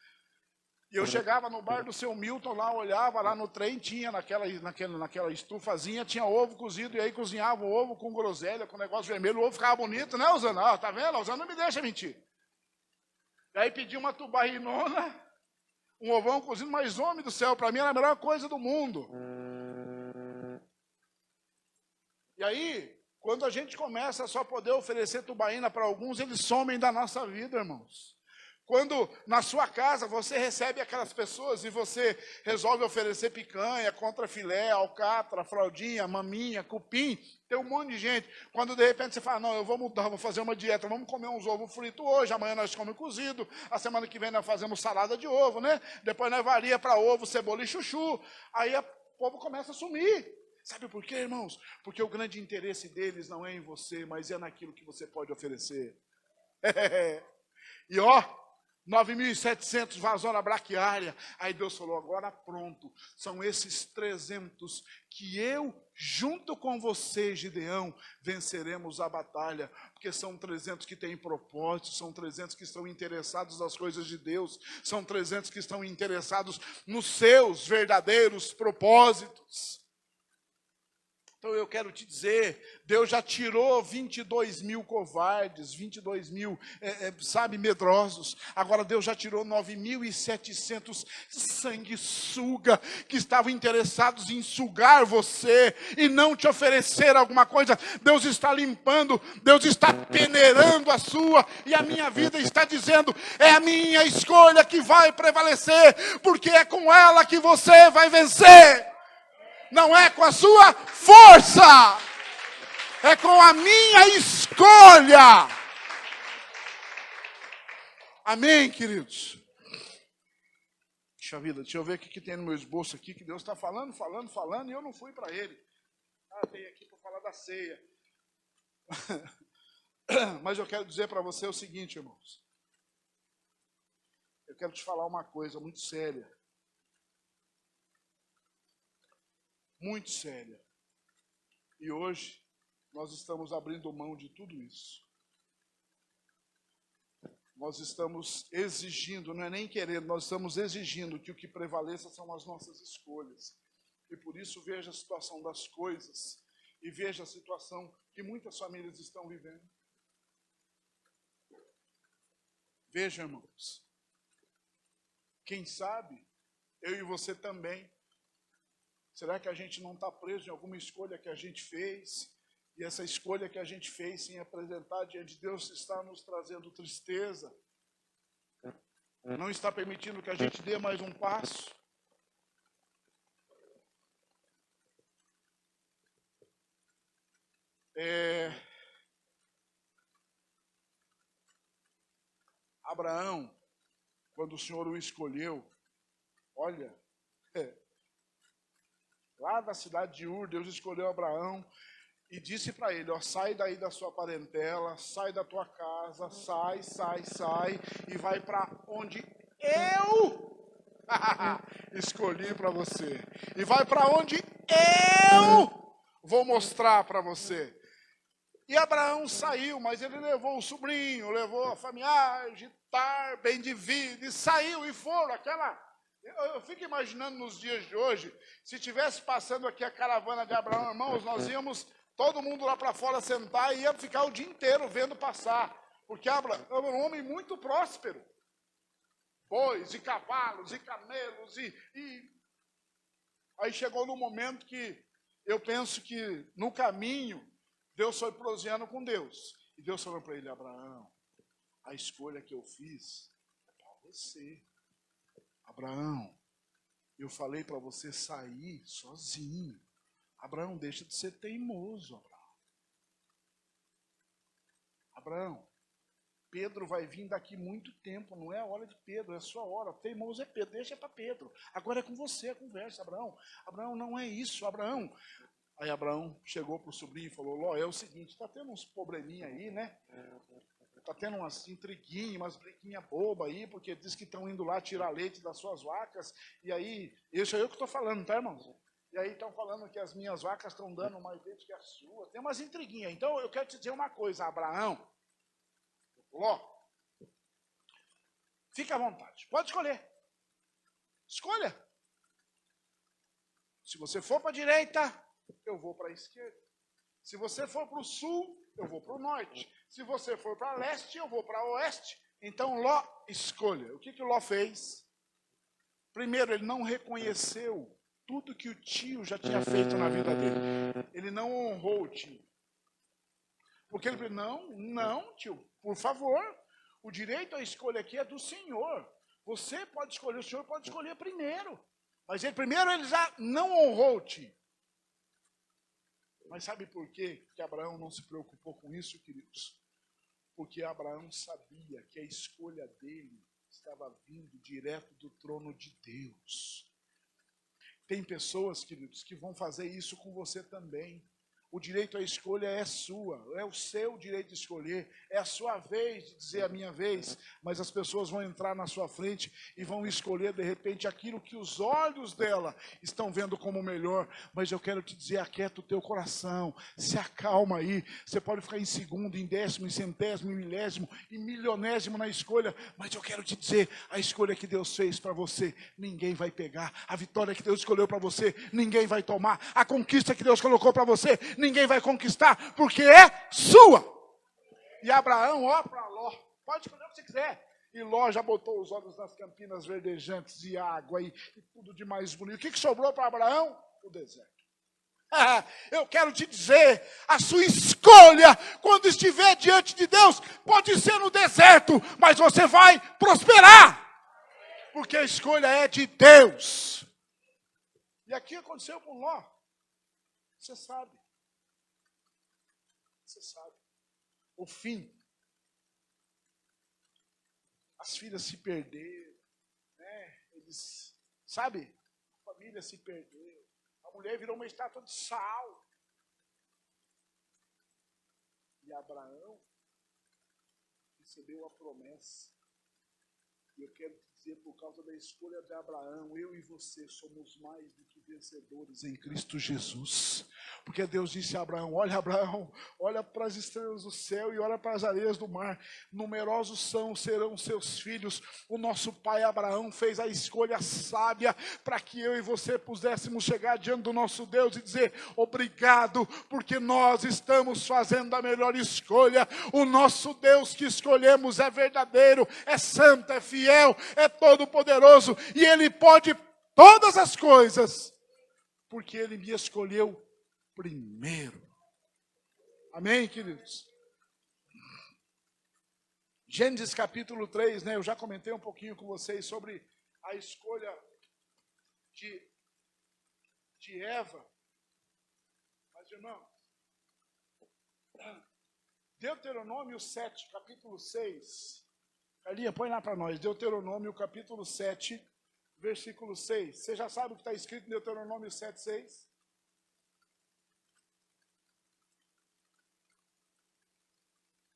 e eu chegava no bar do seu Milton, lá olhava, lá no trem tinha, naquela estufazinha, tinha ovo cozido, e aí cozinhava o ovo com groselha, com negócio vermelho, o ovo ficava bonito, né, Osana? Tá vendo? A Osana não me deixa mentir. E aí pedi uma tubainona, um ovão cozido, mas homem do céu, para mim era a melhor coisa do mundo. E aí, quando a gente começa a só poder oferecer tubaína para alguns, eles somem da nossa vida, irmãos. Quando na sua casa você recebe aquelas pessoas e você resolve oferecer picanha, contrafilé, alcatra, fraldinha, maminha, cupim, tem um monte de gente. Quando de repente você fala, não, eu vou mudar, vou fazer uma dieta, vamos comer uns ovos fritos hoje, amanhã nós comemos cozido, a semana que vem nós fazemos salada de ovo, né? Depois nós varia para ovo, cebola e chuchu. Aí o povo começa a sumir. Sabe por quê, irmãos? Porque o grande interesse deles não é em você, mas é naquilo que você pode oferecer. E ó, 9.700 vazou na braquiária. Aí Deus falou, agora pronto. São esses 300 que eu, junto com você, Gideão, venceremos a batalha. Porque são 300 que têm propósito, são 300 que estão interessados nas coisas de Deus, são 300 que estão interessados nos seus verdadeiros propósitos. Então eu quero te dizer, Deus já tirou 22.000 covardes, 22.000, medrosos. Agora Deus já tirou 9.700 sanguessuga, que estavam interessados em sugar você e não te oferecer alguma coisa. Deus está limpando, Deus está peneirando a sua e a minha vida está dizendo, é a minha escolha que vai prevalecer, porque é com ela que você vai vencer. Não é com a sua força, é com a minha escolha. Amém, queridos? Puxa vida, deixa eu ver o que tem no meu esboço aqui, que Deus está falando, e eu não fui para ele. Tem aqui para falar da ceia. Mas eu quero dizer para você o seguinte, irmãos. Eu quero te falar uma coisa muito séria. Muito séria. E hoje nós estamos abrindo mão de tudo isso. Nós estamos exigindo, não é nem querendo, nós estamos exigindo que o que prevaleça são as nossas escolhas. E por isso veja a situação das coisas e veja a situação que muitas famílias estão vivendo. Veja, irmãos, quem sabe, eu e você também, será que a gente não está preso em alguma escolha que a gente fez? E essa escolha que a gente fez sem apresentar diante de Deus está nos trazendo tristeza. Não está permitindo que a gente dê mais um passo. Abraão, quando o Senhor o escolheu, olha, lá da cidade de Ur, Deus escolheu Abraão e disse para ele, ó, sai daí da sua parentela, sai da tua casa, sai, e vai para onde eu escolhi para você. E vai para onde eu vou mostrar para você. E Abraão saiu, mas ele levou o sobrinho, levou a familiar, bem de vida, e saiu, e foram Eu fico imaginando nos dias de hoje, se tivesse passando aqui a caravana de Abraão, irmãos, nós íamos todo mundo lá para fora sentar e ia ficar o dia inteiro vendo passar. Porque Abraão era um homem muito próspero. Bois, e cavalos, e camelos, Aí chegou no momento que eu penso que no caminho, Deus foi proseando com Deus. E Deus falou para ele, Abraão, a escolha que eu fiz é para você. Abraão, eu falei para você sair sozinho. Abraão, deixa de ser teimoso, Abraão, Pedro vai vir daqui muito tempo, não é a hora de Pedro, é a sua hora. Teimoso é Pedro, deixa para Pedro. Agora é com você a conversa, Abraão. Abraão, não é isso, Abraão. Aí Abraão chegou para o sobrinho e falou, Ló, é o seguinte, está tendo uns probleminha aí, né? Está tendo umas intriguinhas, umas briguinhas bobas aí, porque diz que estão indo lá tirar leite das suas vacas. E aí, isso é eu que estou falando, tá, irmãos? E aí estão falando que as minhas vacas estão dando mais leite que a sua. Tem umas intriguinhas. Então, eu quero te dizer uma coisa, Abraão. Ló, fica à vontade. Pode escolher. Escolha. Se você for para a direita, eu vou para a esquerda. Se você for para o sul, eu vou para o norte. Se você for para leste, eu vou para oeste. Então, Ló, escolha. O que Ló fez? Primeiro, ele não reconheceu tudo que o tio já tinha feito na vida dele. Ele não honrou o tio. Porque ele falou, não, tio, por favor, o direito à escolha aqui é do Senhor. Você pode escolher, o Senhor pode escolher primeiro. Mas primeiro ele já não honrou o tio. Mas sabe por quê que Abraão não se preocupou com isso, queridos? Porque Abraão sabia que a escolha dele estava vindo direto do trono de Deus. Tem pessoas, queridos, que vão fazer isso com você também. O direito à escolha é sua, é o seu direito de escolher, é a sua vez de dizer a minha vez, mas as pessoas vão entrar na sua frente e vão escolher de repente aquilo que os olhos dela estão vendo como melhor, mas eu quero te dizer, aquieta o teu coração, se acalma aí, você pode ficar em segundo, em décimo, em centésimo, em milésimo, em milionésimo na escolha, mas eu quero te dizer, a escolha que Deus fez para você, ninguém vai pegar, a vitória que Deus escolheu para você, ninguém vai tomar, a conquista que Deus colocou para você, ninguém vai conquistar, porque é sua. E Abraão, ó para Ló, pode escolher o que você quiser. E Ló já botou os olhos nas campinas verdejantes e água e tudo de mais bonito. O que sobrou para Abraão? O deserto. Eu quero te dizer, a sua escolha, quando estiver diante de Deus, pode ser no deserto, mas você vai prosperar. Porque a escolha é de Deus. E aqui aconteceu com Ló. Você sabe. Você sabe. O fim. As filhas se perderam. Né? Eles Sabe? A família se perdeu. A mulher virou uma estátua de sal. E Abraão recebeu a promessa. E eu quero dizer, por causa da escolha de Abraão, eu e você somos mais do que vencedores em Cristo Jesus. Porque Deus disse a Abraão, olha para as estrelas do céu e olha para as areias do mar. Numerosos serão seus filhos. O nosso pai Abraão fez a escolha sábia para que eu e você pudéssemos chegar diante do nosso Deus e dizer, obrigado, porque nós estamos fazendo a melhor escolha. O nosso Deus que escolhemos é verdadeiro, é santo, é fiel, é todo-poderoso, e Ele pode todas as coisas, porque Ele me escolheu primeiro. Amém, queridos? Gênesis capítulo 3, né? Eu já comentei um pouquinho com vocês sobre a escolha de Eva. Mas, irmão, Deuteronômio 7, capítulo 6. Carlinha, põe lá para nós, Deuteronômio capítulo 7, versículo 6. Você já sabe o que está escrito em Deuteronômio 7, 6?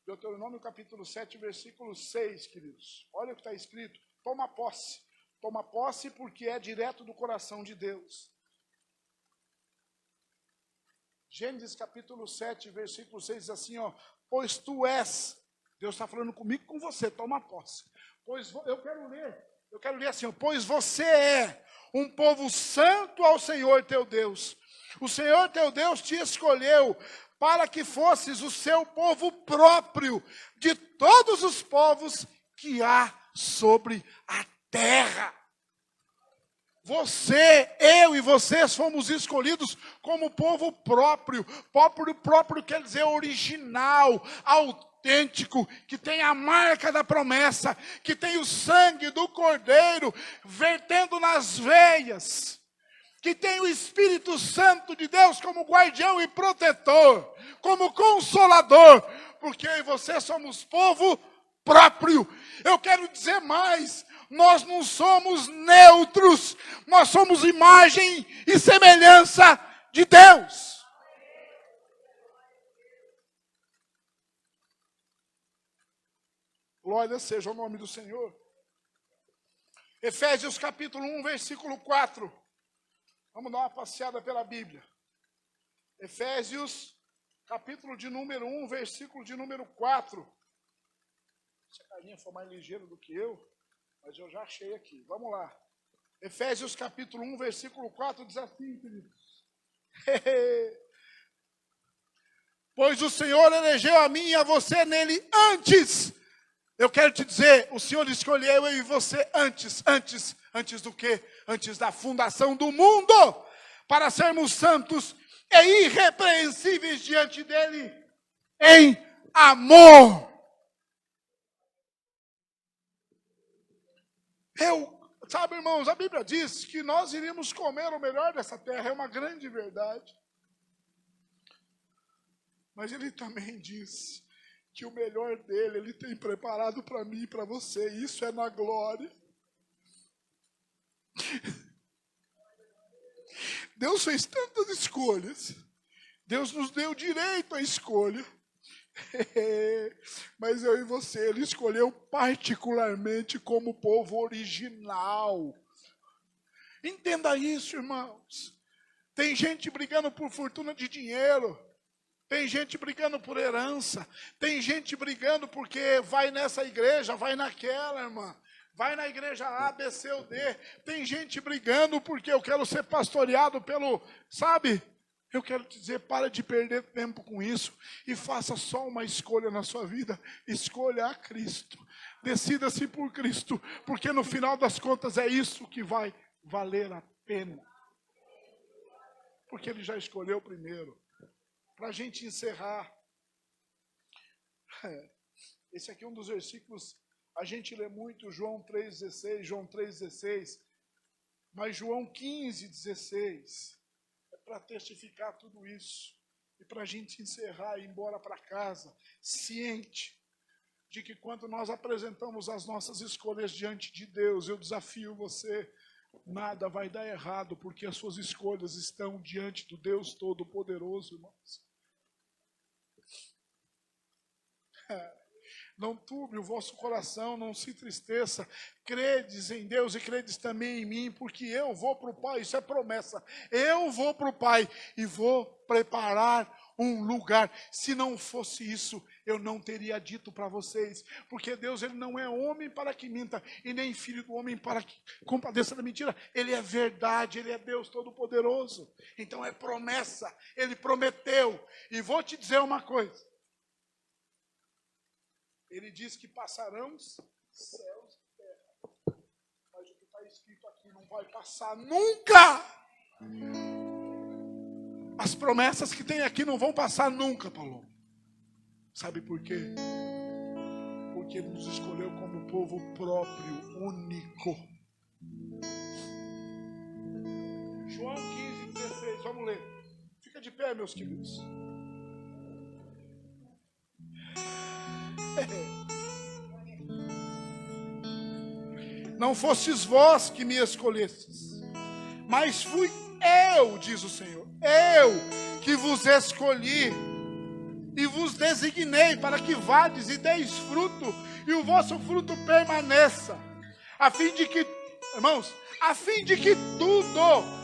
Deuteronômio capítulo 7, versículo 6, queridos. Olha o que está escrito. Toma posse. Toma posse porque é direto do coração de Deus. Gênesis capítulo 7, versículo 6 diz assim, ó. Pois tu és... Deus está falando comigo e com você, toma posse. Pois eu quero ler assim, pois você é um povo santo ao Senhor teu Deus. O Senhor teu Deus te escolheu para que fosses o seu povo próprio de todos os povos que há sobre a terra. Eu e vocês fomos escolhidos como povo próprio. Próprio quer dizer original, autêntico, que tem a marca da promessa, que tem o sangue do Cordeiro vertendo nas veias, que tem o Espírito Santo de Deus como guardião e protetor, como consolador, porque eu e você somos povo próprio. Eu quero dizer mais, nós não somos neutros, nós somos imagem e semelhança de Deus. Glória seja o nome do Senhor. Efésios capítulo 1, versículo 4. Vamos dar uma passeada pela Bíblia. Efésios capítulo de número 1, versículo de número 4. Se a Carlinha for mais ligeira do que eu, mas eu já achei aqui. Vamos lá. Efésios capítulo 1, versículo 4 diz assim, queridos. Pois o Senhor elegeu a mim e a você nele antes. Eu quero te dizer, o Senhor escolheu eu e você antes do quê? Antes da fundação do mundo, para sermos santos e irrepreensíveis diante dele em amor. Sabe, irmãos, a Bíblia diz que nós iríamos comer o melhor dessa terra, é uma grande verdade. Mas ele também diz que o melhor dele, ele tem preparado para mim e para você, e isso é na glória. Deus fez tantas escolhas, Deus nos deu direito à escolha, mas eu e você, ele escolheu particularmente como povo original. Entenda isso, irmãos. Tem gente brigando por fortuna de dinheiro, tem gente brigando por herança, tem gente brigando porque vai nessa igreja, vai naquela, irmã, vai na igreja A, B, C ou D. Tem gente brigando porque eu quero ser pastoreado pelo, sabe? Eu quero te dizer, para de perder tempo com isso e faça só uma escolha na sua vida. Escolha a Cristo. Decida-se por Cristo, porque no final das contas é isso que vai valer a pena. Porque Ele já escolheu primeiro. Para a gente encerrar, esse aqui é um dos versículos, a gente lê muito João 3,16, João 3,16, mas João 15,16 é para testificar tudo isso. E para a gente encerrar e ir embora para casa, ciente de que quando nós apresentamos as nossas escolhas diante de Deus, eu desafio você Nada vai dar errado, porque as suas escolhas estão diante do Deus Todo-Poderoso, irmãos. Não turbe o vosso coração, não se entristeça. Credes em Deus e credes também em mim, porque eu vou para o Pai. Isso é promessa. Eu vou para o Pai e vou preparar um lugar. Se não fosse isso, eu não teria dito para vocês. Porque Deus, ele não é homem para que minta, e nem filho do homem para que compadeça da mentira. Ele é verdade, ele é Deus Todo-Poderoso. Então é promessa, ele prometeu. E vou te dizer uma coisa. Ele diz que passarão céus e terra. Mas o que está escrito aqui não vai passar nunca. As promessas que tem aqui não vão passar nunca, Paulo. Sabe por quê? Porque ele nos escolheu como povo próprio, único. João 15:16, vamos ler. Fica de pé, meus queridos. Não fostes vós que me escolhestes, mas fui eu, diz o Senhor, eu que vos escolhi e vos designei para que vades e deis fruto, e o vosso fruto permaneça, a fim de que, irmãos, a fim de que tudo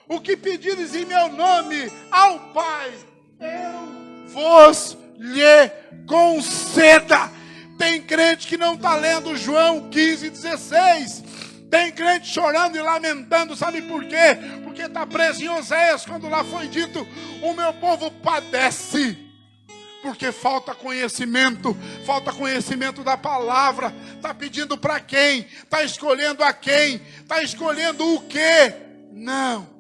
o que pedires em meu nome ao Pai, eu vos lhe conceda. Tem crente que não está lendo João 15:16. Tem crente chorando e lamentando, sabe por quê? Porque está preso em Oséias, quando lá foi dito, o meu povo padece. Porque falta conhecimento da palavra. Está pedindo para quem? Está escolhendo a quem? Está escolhendo o quê? Não.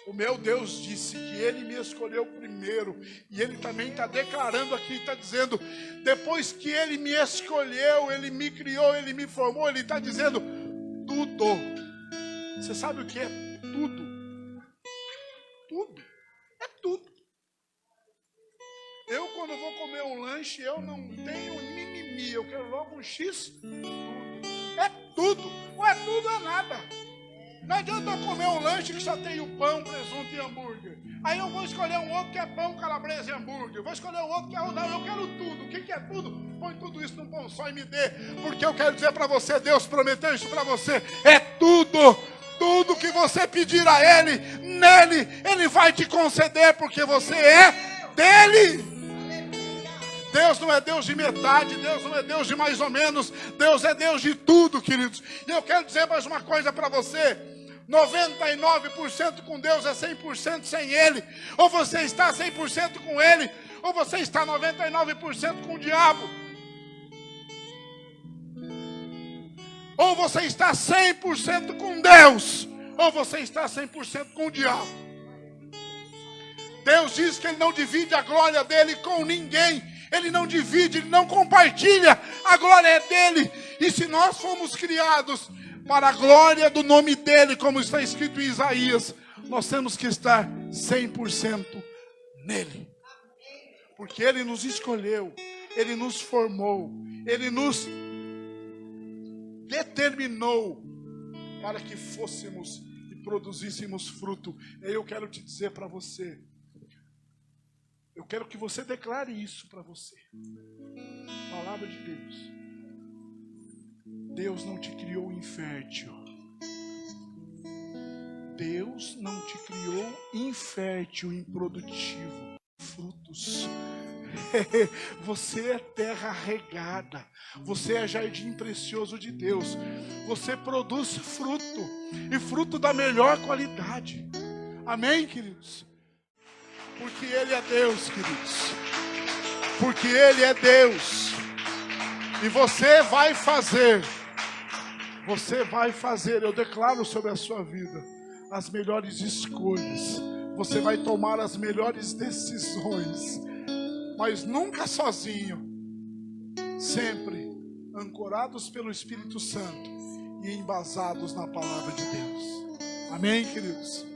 O meu Deus disse que ele me escolheu primeiro. E ele também está declarando aqui, está dizendo, depois que ele me escolheu, ele me criou, ele me formou, ele está dizendo, tudo. Você sabe o que é tudo? Tudo. É tudo. Eu, quando vou comer um lanche, eu não tenho mimimi, eu quero logo um X. Tudo. É tudo. Ou é tudo ou é nada. Não adianta eu comer um lanche que só tem o pão, presunto e hambúrguer. Aí eu vou escolher um outro que é pão, calabresa e hambúrguer. Vou escolher um outro que é... Não, eu quero tudo. O que é tudo? Põe tudo isso num pão só e me dê. Porque eu quero dizer para você, Deus prometeu isso para você. É tudo. Tudo que você pedir a Ele, nele, Ele vai te conceder, porque você é dele. Deus não é Deus de metade, Deus não é Deus de mais ou menos, Deus é Deus de tudo, queridos. E eu quero dizer mais uma coisa para você. 99% com Deus é 100% sem Ele. Ou você está 100% com Ele, ou você está 99% com o diabo. Ou você está 100% com Deus, ou você está 100% com o diabo. Deus diz que Ele não divide a glória dEle com ninguém. Ele não divide, Ele não compartilha. A glória é dEle. E se nós fomos criados para a glória do nome dEle, como está escrito em Isaías, nós temos que estar 100% nele. Porque Ele nos escolheu, Ele nos formou, Ele nos determinou para que fôssemos e produzíssemos fruto. E eu quero te dizer para você, eu quero que você declare isso para você. Palavra de Deus. Deus não te criou infértil. Deus não te criou infértil, improdutivo. Frutos. Você é terra regada. Você é jardim precioso de Deus. Você produz fruto. E fruto da melhor qualidade. Amém, queridos? Porque Ele é Deus, queridos. Porque Ele é Deus. E você vai fazer. Você vai fazer, eu declaro sobre a sua vida, as melhores escolhas. Você vai tomar as melhores decisões. Mas nunca sozinho. Sempre ancorados pelo Espírito Santo e embasados na palavra de Deus. Amém, queridos?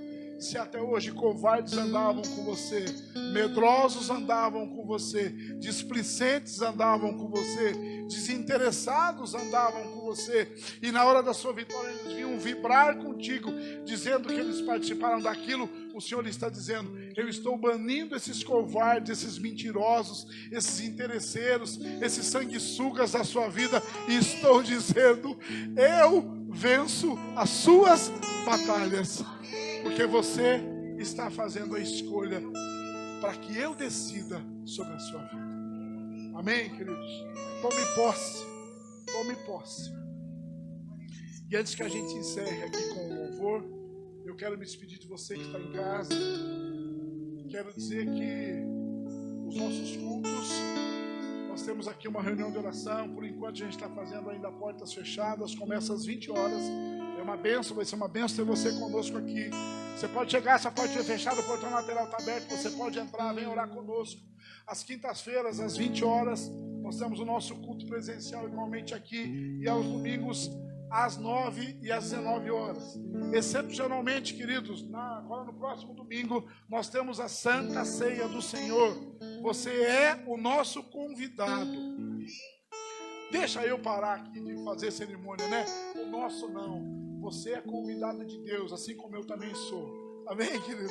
Se até hoje covardes andavam com você, medrosos andavam com você, displicentes andavam com você, desinteressados andavam com você, e na hora da sua vitória eles vinham vibrar contigo, dizendo que eles participaram daquilo, o Senhor está dizendo: eu estou banindo esses covardes, esses mentirosos, esses interesseiros, esses sanguessugas da sua vida, e estou dizendo: eu venço as suas batalhas, porque você está fazendo a escolha para que eu decida sobre a sua vida. Amém, queridos? Tome posse, tome posse. E antes que a gente encerre aqui com o louvor, eu quero me despedir de você que está em casa. Quero dizer que os nossos cultos, nós temos aqui uma reunião de oração. Por enquanto a gente está fazendo ainda portas fechadas, começa às 20 horas. É uma bênção, vai ser uma bênção ter você conosco aqui. Você pode chegar, essa porta fechada, o portão lateral está aberto, você pode entrar, vem orar conosco. Às quintas-feiras, às 20 horas, nós temos o nosso culto presencial igualmente aqui, e aos domingos, às 9 e às 19 horas. Excepcionalmente, queridos, agora no próximo domingo, nós temos a Santa Ceia do Senhor. Você é o nosso convidado. Deixa eu parar aqui de fazer cerimônia, né? O nosso não. Você é convidado de Deus, assim como eu também sou. Amém, queridos?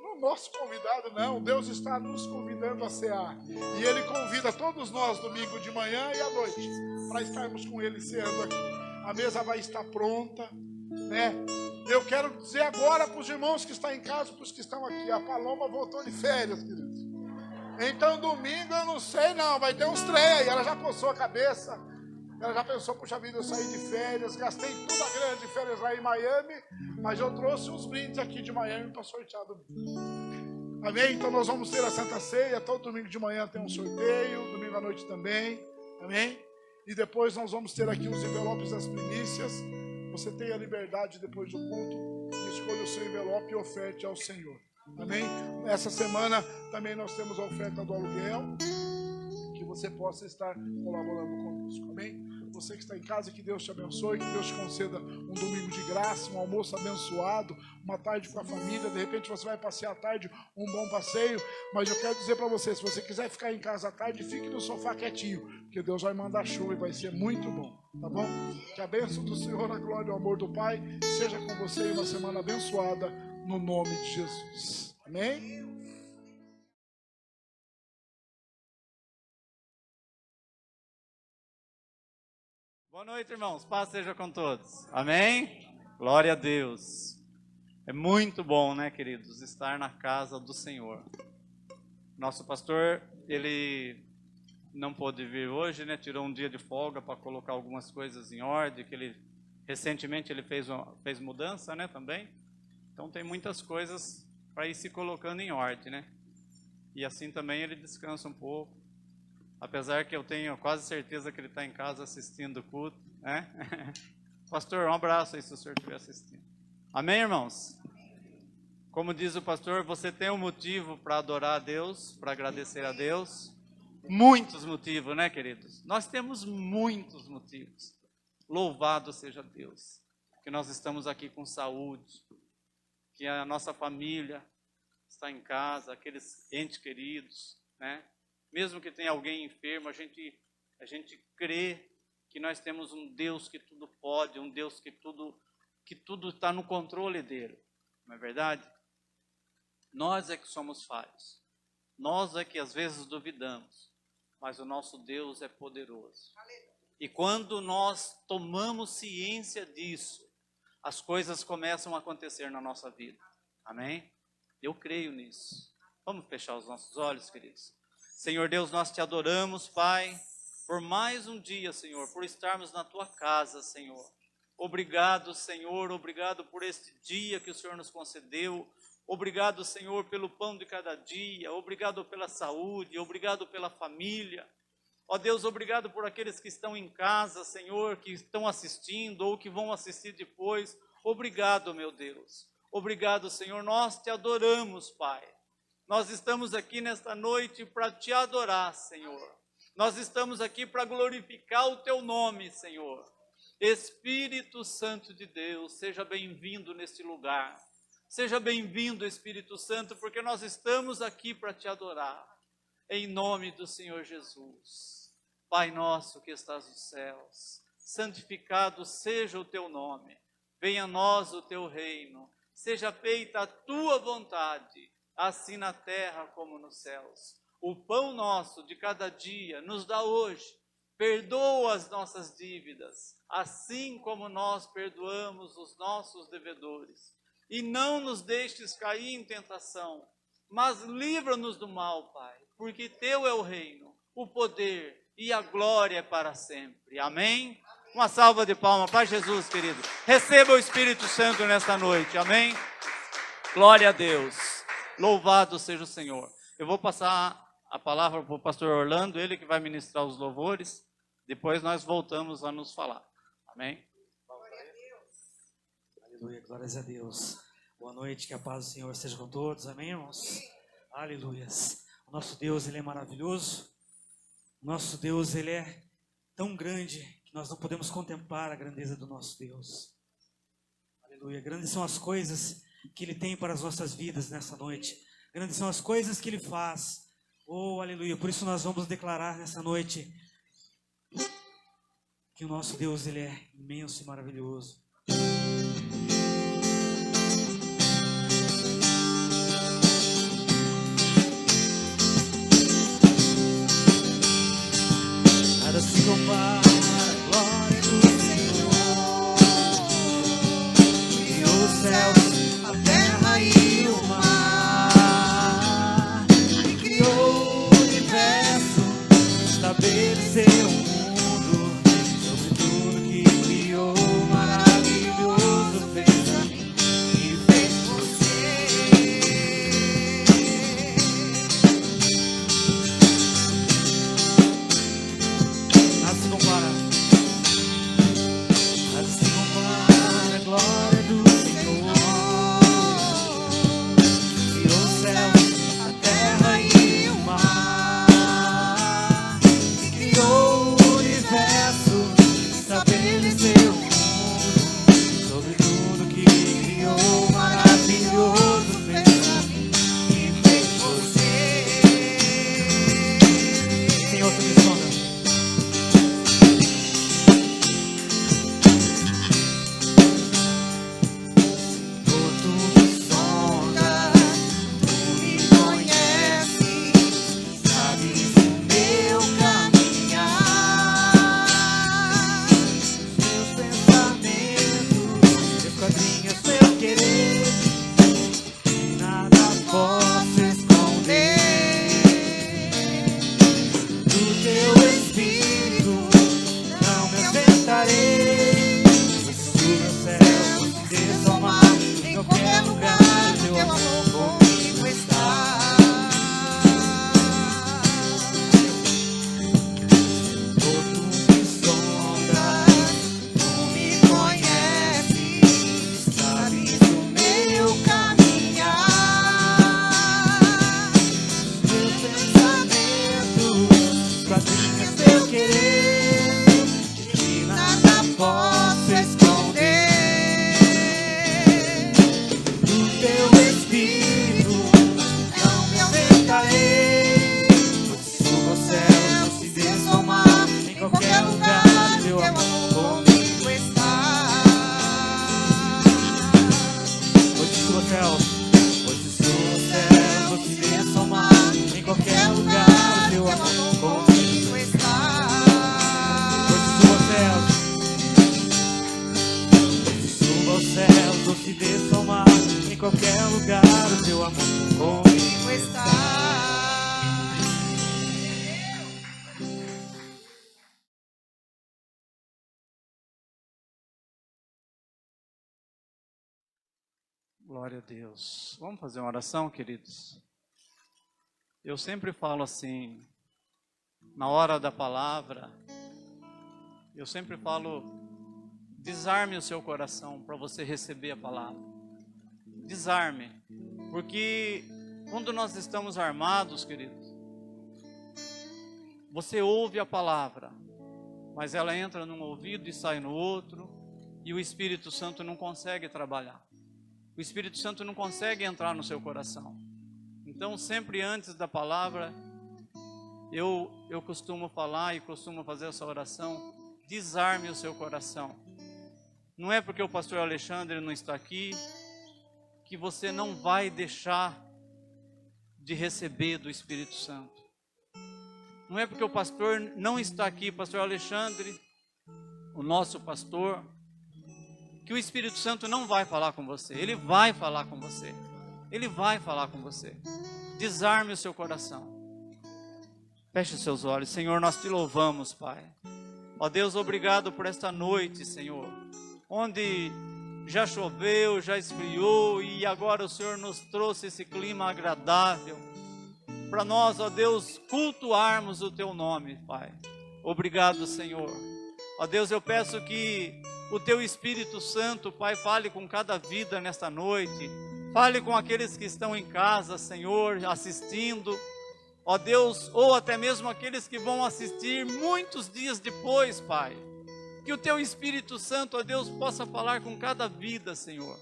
No nosso convidado não. Deus está nos convidando a cear. E Ele convida todos nós domingo de manhã e à noite para estarmos com Ele ceando aqui. A mesa vai estar pronta, né? Eu quero dizer agora para os irmãos que estão em casa, para os que estão aqui: a Paloma voltou de férias, queridos. Então domingo eu não sei não, vai ter uns trem aí. Ela já coçou a cabeça, ela já pensou: puxa vida, eu saí de férias, gastei toda a grana de férias lá em Miami, mas eu trouxe uns brindes aqui de Miami para sortear domingo. Amém? Então nós vamos ter a Santa Ceia, todo domingo de manhã tem um sorteio, domingo à noite também. Amém? E depois nós vamos ter aqui os envelopes das primícias. Você tem a liberdade depois do culto, escolha o seu envelope e oferte ao Senhor. Amém? Essa semana também nós temos a oferta do aluguel, que você possa estar colaborando conosco. Amém? Você que está em casa, que Deus te abençoe, que Deus te conceda um domingo de graça, um almoço abençoado, uma tarde com a família. De repente você vai passear à tarde, um bom passeio. Mas eu quero dizer para você: se você quiser ficar em casa à tarde, fique no sofá quietinho, porque Deus vai mandar chuva e vai ser muito bom. Tá bom? Que a bênção do Senhor, a glória e o amor do Pai seja com você, e uma semana abençoada no nome de Jesus. Amém? Boa noite, irmãos. Paz seja com todos. Amém? Glória a Deus. É muito bom, né, queridos, estar na casa do Senhor. Nosso pastor, ele não pôde vir hoje, né? Tirou um dia de folga para colocar algumas coisas em ordem, que ele recentemente ele fez mudança, né, também. Então tem muitas coisas para ir se colocando em ordem, né? E assim também ele descansa um pouco. Apesar que eu tenho quase certeza que ele está em casa assistindo o culto, né? Pastor, um abraço aí se o senhor estiver assistindo. Amém, irmãos? Como diz o pastor, você tem um motivo para adorar a Deus, para agradecer a Deus. Muitos motivos, né, queridos? Nós temos muitos motivos. Louvado seja Deus, que nós estamos aqui com saúde, que a nossa família está em casa, aqueles entes queridos, né? Mesmo que tenha alguém enfermo, a gente crê que nós temos um Deus que tudo pode, um Deus que tudo está no controle dele. Não é verdade? Nós é que somos falhos. Nós é que às vezes duvidamos. Mas o nosso Deus é poderoso. E quando nós tomamos ciência disso, as coisas começam a acontecer na nossa vida. Amém? Eu creio nisso. Vamos fechar os nossos olhos, queridos. Senhor Deus, nós te adoramos, Pai, por mais um dia, Senhor, por estarmos na tua casa, Senhor. Obrigado, Senhor, obrigado por este dia que o Senhor nos concedeu. Obrigado, Senhor, pelo pão de cada dia. Obrigado pela saúde, obrigado pela família. Ó Deus, obrigado por aqueles que estão em casa, Senhor, que estão assistindo ou que vão assistir depois. Obrigado, meu Deus. Obrigado, Senhor, nós te adoramos, Pai. Nós estamos aqui nesta noite para te adorar, Senhor. Nós estamos aqui para glorificar o teu nome, Senhor. Espírito Santo de Deus, seja bem-vindo neste lugar. Seja bem-vindo, Espírito Santo, porque nós estamos aqui para te adorar. Em nome do Senhor Jesus. Pai nosso que estás nos céus, santificado seja o teu nome. Venha a nós o teu reino. Seja feita a tua vontade, assim na terra como nos céus. O pão nosso de cada dia nos dá hoje. Perdoa as nossas dívidas, assim como nós perdoamos os nossos devedores. E não nos deixes cair em tentação, mas livra-nos do mal, Pai, porque teu é o reino, o poder e a glória para sempre. Amém? Uma salva de palmas para Jesus, querido. Receba o Espírito Santo nesta noite. Amém? Glória a Deus. Louvado seja o Senhor. Eu vou passar a palavra para o pastor Orlando, ele que vai ministrar os louvores. Depois nós voltamos a nos falar. Amém? Aleluia, glórias a Deus. Boa noite, que a paz do Senhor esteja com todos. Amém, irmãos? Aleluias. O nosso Deus, Ele é maravilhoso. O nosso Deus, Ele é tão grande que nós não podemos contemplar a grandeza do nosso Deus. Aleluia. Grandes são as coisas que Ele tem para as nossas vidas nessa noite. Grandes são as coisas que Ele faz. Oh, aleluia. Por isso nós vamos declarar nessa noite que o nosso Deus, Ele é imenso e maravilhoso. Nada se compara à glória do Senhor. Criou os céus, a terra e o mar. E criou o universo, estabeleceu o mundo. Sobre tudo que criou, maravilhoso fez a mim e fez você. Nada se compara. Nada se compara à glória do Senhor. Criou o céu, a terra e o mar. E criou o universo, estabeleceu o mundo. Sobre tudo que criou, maravilhoso fez a mim e fez você. Senhor, tu me sonda. Tu me sonda, tu me conheces, sabes o meu caminhar, meus pensamentos, esquadrinhas, meu querer, nada posso esconder. Do teu Espírito não me ausentarei. Suba ao céu, se desça ao mar, em qualquer lugar teu amor comigo está. Tu me sondas, tu me conheces, sabes o meu caminhar, meus pensamentos, quadrinhas, meu querer, que nada posso esconder. Do teu Espírito não me ausentarei. Se suba ao céu, ou se desça ao mar, em qualquer lugar teu amor comigo está. Hoje suba ao céu, hoje suba ao céu, ou se desça ao mar, em qualquer lugar teu amor comigo está. Hoje suba ao céu, hoje suba ao céu, ou se desça ao mar, em qualquer lugar o teu amor comigo está. Glória a Deus. Vamos fazer uma oração, queridos? Eu sempre falo assim, na hora da palavra, eu sempre falo, desarme o seu coração para você receber a palavra. Desarme, porque quando nós estamos armados, queridos, você ouve a palavra, mas ela entra num ouvido e sai no outro, e o Espírito Santo não consegue trabalhar. o Espírito Santo não consegue entrar no seu coração. Então, sempre antes da palavra, eu costumo falar e costumo fazer essa oração: desarme o seu coração. Não é porque o pastor Alexandre não está aqui que você não vai deixar de receber do Espírito Santo. Não é porque o pastor não está aqui, pastor Alexandre, o nosso pastor, que o Espírito Santo não vai falar com você. Ele vai falar com você. Ele vai falar com você. Desarme o seu coração. Feche os seus olhos. Senhor, nós te louvamos, Pai. Ó Deus, obrigado por esta noite, Senhor, onde já choveu, já esfriou e agora o Senhor nos trouxe esse clima agradável para nós, ó Deus, cultuarmos o Teu nome, Pai. Obrigado, Senhor. Ó Deus, eu peço que o Teu Espírito Santo, Pai, fale com cada vida nesta noite. Fale com aqueles que estão em casa, Senhor, assistindo. Ó Deus, ou até mesmo aqueles que vão assistir muitos dias depois, Pai. Que o Teu Espírito Santo, ó Deus, possa falar com cada vida, Senhor.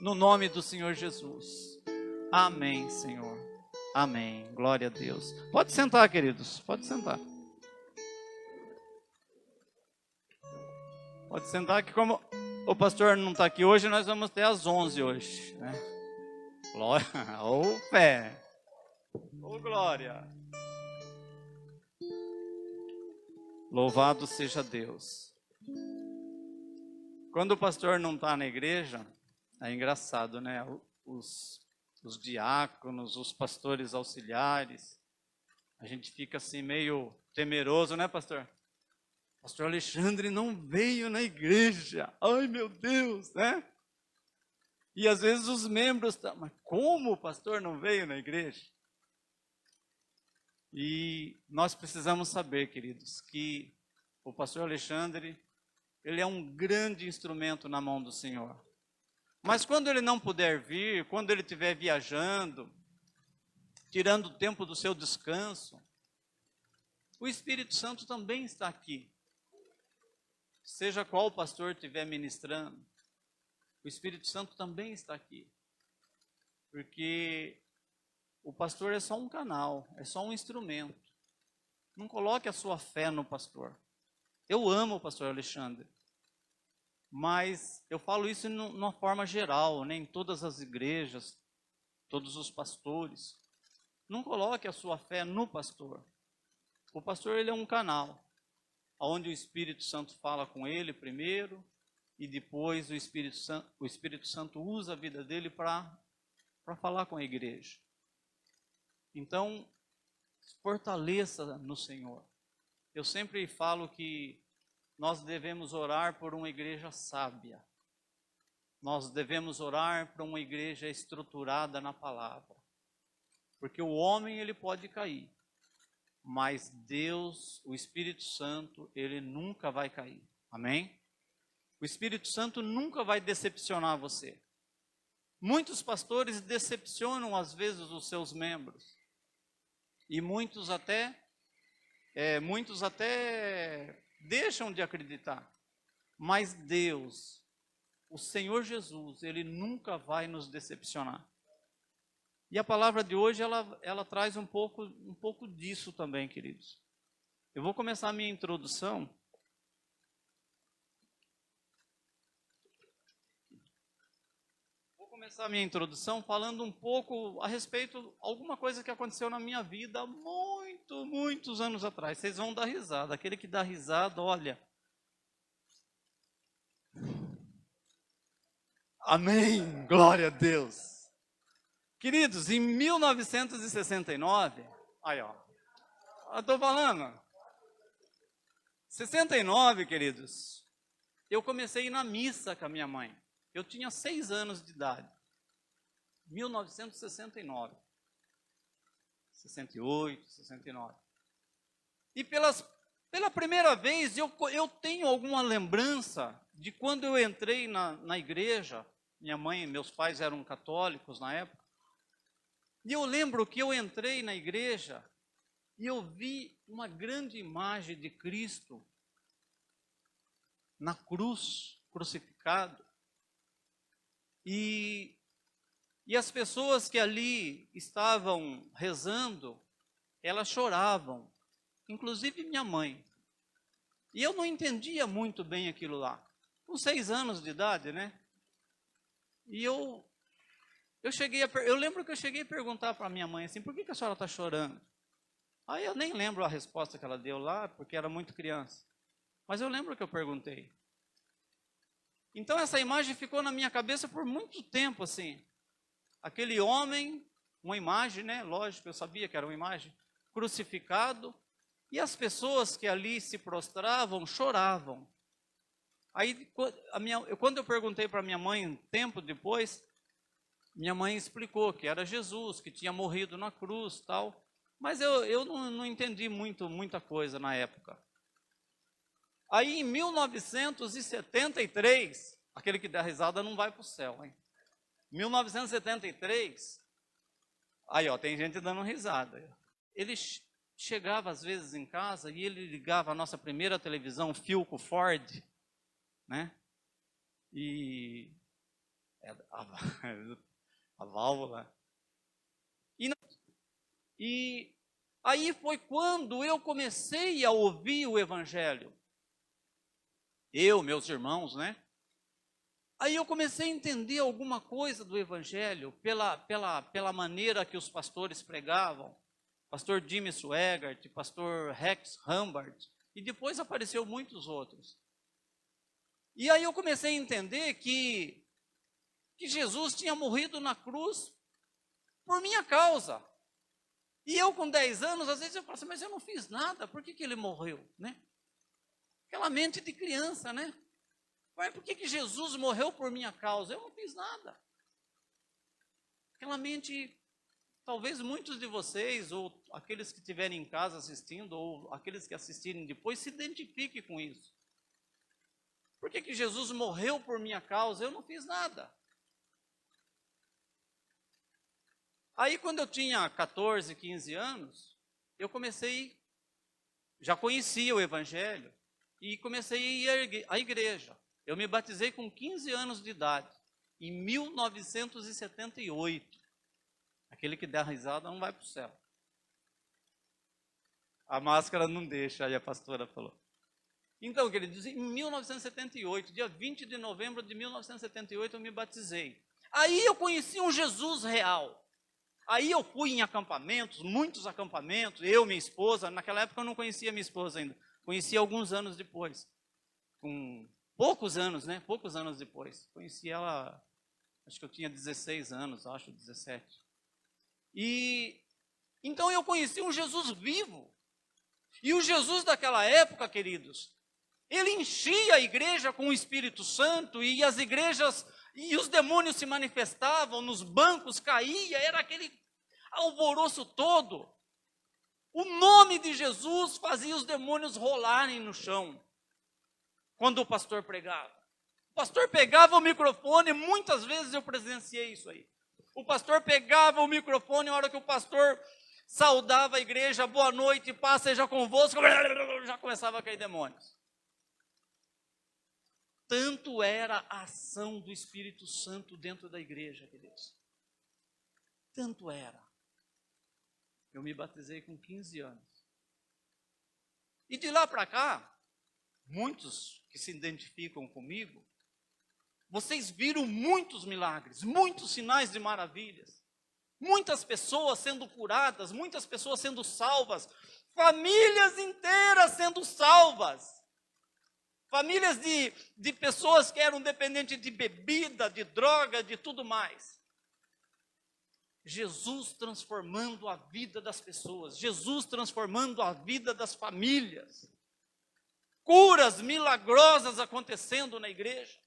No nome do Senhor Jesus. Amém, Senhor. Amém. Glória a Deus. Pode sentar, queridos. Pode sentar. Pode sentar que como o pastor não está aqui hoje, nós vamos ter às 11 hoje, né? Glória. Ô pé. Ô glória. Louvado seja Deus. Quando o pastor não está na igreja, é engraçado, né? Os diáconos, os pastores auxiliares, a gente fica assim meio temeroso, né, pastor? Pastor Alexandre não veio na igreja. Ai, meu Deus, né? E às vezes os membros, mas como o pastor não veio na igreja? E nós precisamos saber, queridos, que o pastor Alexandre, ele é um grande instrumento na mão do Senhor. Mas quando ele não puder vir, quando ele estiver viajando, tirando o tempo do seu descanso, o Espírito Santo também está aqui. Seja qual pastor estiver ministrando, o Espírito Santo também está aqui. Porque o pastor é só um canal, é só um instrumento. Não coloque a sua fé no pastor. Eu amo o pastor Alexandre. Mas eu falo isso numa forma geral, né? Em todas as igrejas, todos os pastores. Não coloque a sua fé no pastor. O pastor, ele é um canal, onde o Espírito Santo fala com ele primeiro, e depois o Espírito Santo usa a vida dele para falar com a igreja. Então, fortaleça no Senhor. Eu sempre falo que nós devemos orar por uma igreja sábia. Nós devemos orar por uma igreja estruturada na palavra. Porque o homem, ele pode cair. Mas Deus, o Espírito Santo, ele nunca vai cair. Amém? O Espírito Santo nunca vai decepcionar você. Muitos pastores decepcionam às vezes os seus membros. E muitos até deixam de acreditar. Mas Deus, o Senhor Jesus, ele nunca vai nos decepcionar. E a palavra de hoje, ela traz um pouco disso também, queridos. Eu vou começar a minha introdução. Falando um pouco a respeito, alguma coisa que aconteceu na minha vida há muitos anos atrás. Vocês vão dar risada. Aquele que dá risada, olha. Amém. Glória a Deus. Queridos, em 1969, aí ó, eu estou falando, 69, queridos, eu comecei a ir na missa com a minha mãe. Eu tinha 6 anos de idade, 1969, 68, 69. E pela primeira vez eu tenho alguma lembrança de quando eu entrei na igreja. Minha mãe e meus pais eram católicos na época. E eu lembro que eu entrei na igreja e eu vi uma grande imagem de Cristo na cruz, crucificado. E as pessoas que ali estavam rezando, elas choravam, inclusive minha mãe. E eu não entendia muito bem aquilo lá. Com 6 anos de idade, né? E eu lembro que eu cheguei a perguntar para minha mãe assim, por que a senhora está chorando? Aí eu nem lembro a resposta que ela deu lá, porque era muito criança. Mas eu lembro que eu perguntei. Então essa imagem ficou na minha cabeça por muito tempo, assim. Aquele homem, uma imagem, né? Lógico, eu sabia que era uma imagem, crucificado, e as pessoas que ali se prostravam choravam. Aí, quando eu perguntei para minha mãe, um tempo depois, minha mãe explicou que era Jesus, que tinha morrido na cruz, tal. Mas eu não entendi muita coisa na época. Aí, em 1973, aquele que dá risada não vai para o céu, hein? 1973, aí ó, tem gente dando risada. Ele chegava às vezes em casa e ele ligava a nossa primeira televisão, Philco Ford, né? E a válvula. E aí foi quando eu comecei a ouvir o Evangelho. Eu, meus irmãos, né? Aí eu comecei a entender alguma coisa do Evangelho pela maneira que os pastores pregavam. Pastor Jimmy Swaggart, pastor Rex Humbard, e depois apareceu muitos outros. E aí eu comecei a entender que Jesus tinha morrido na cruz por minha causa. E eu com 10 anos, às vezes eu falo assim, mas eu não fiz nada, por que ele morreu, né? Aquela mente de criança, né? Mas por que Jesus morreu por minha causa? Eu não fiz nada. Aquela mente, talvez muitos de vocês, ou aqueles que estiverem em casa assistindo, ou aqueles que assistirem depois, se identifiquem com isso. Por que Jesus morreu por minha causa? Eu não fiz nada. Aí quando eu tinha 14, 15 anos, eu já conhecia o Evangelho, e comecei a ir à igreja. Eu me batizei com 15 anos de idade, em 1978. Aquele que der risada não vai para o céu. A máscara não deixa, aí a pastora falou. Então, queridos, em 1978, dia 20 de novembro de 1978, eu me batizei. Aí eu conheci um Jesus real. Aí eu fui em acampamentos, muitos acampamentos, eu, minha esposa. Naquela época eu não conhecia minha esposa ainda. Conheci alguns anos depois. Com poucos anos, né? Poucos anos depois. Conheci ela, acho que eu tinha 16 anos, acho, 17. E então eu conheci um Jesus vivo. E o Jesus daquela época, queridos, ele enchia a igreja com o Espírito Santo, e as igrejas, e os demônios se manifestavam, nos bancos caía, era aquele alvoroço todo. O nome de Jesus fazia os demônios rolarem no chão, quando o pastor pregava. O pastor pegava o microfone, muitas vezes eu presenciei isso aí. O pastor pegava o microfone, na hora que o pastor saudava a igreja, boa noite, paz seja convosco, já começava a cair demônios. Tanto era a ação do Espírito Santo dentro da igreja, queridos. Tanto era. Eu me batizei com 15 anos. E de lá para cá, muitos que se identificam comigo, vocês viram muitos milagres, muitos sinais de maravilhas. Muitas pessoas sendo curadas, muitas pessoas sendo salvas, famílias inteiras sendo salvas. Famílias de pessoas que eram dependentes de bebida, de droga, de tudo mais. Jesus transformando a vida das pessoas, Jesus transformando a vida das famílias. Curas milagrosas acontecendo na igreja.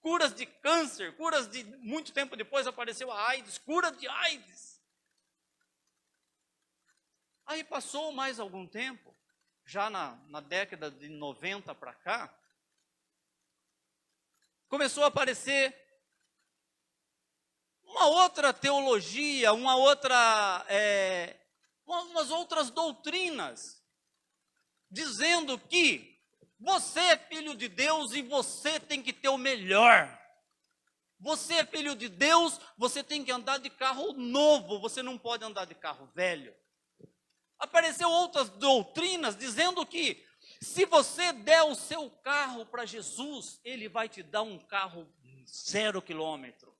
Curas de câncer, curas de, muito tempo depois apareceu a AIDS, cura de AIDS. Aí passou mais algum tempo, já na década de 90 para cá, começou a aparecer uma outra teologia, umas outras doutrinas, dizendo que você é filho de Deus e você tem que ter o melhor. Você é filho de Deus, você tem que andar de carro novo, você não pode andar de carro velho. Apareceu outras doutrinas dizendo que se você der o seu carro para Jesus, Ele vai te dar um carro 0 quilômetro.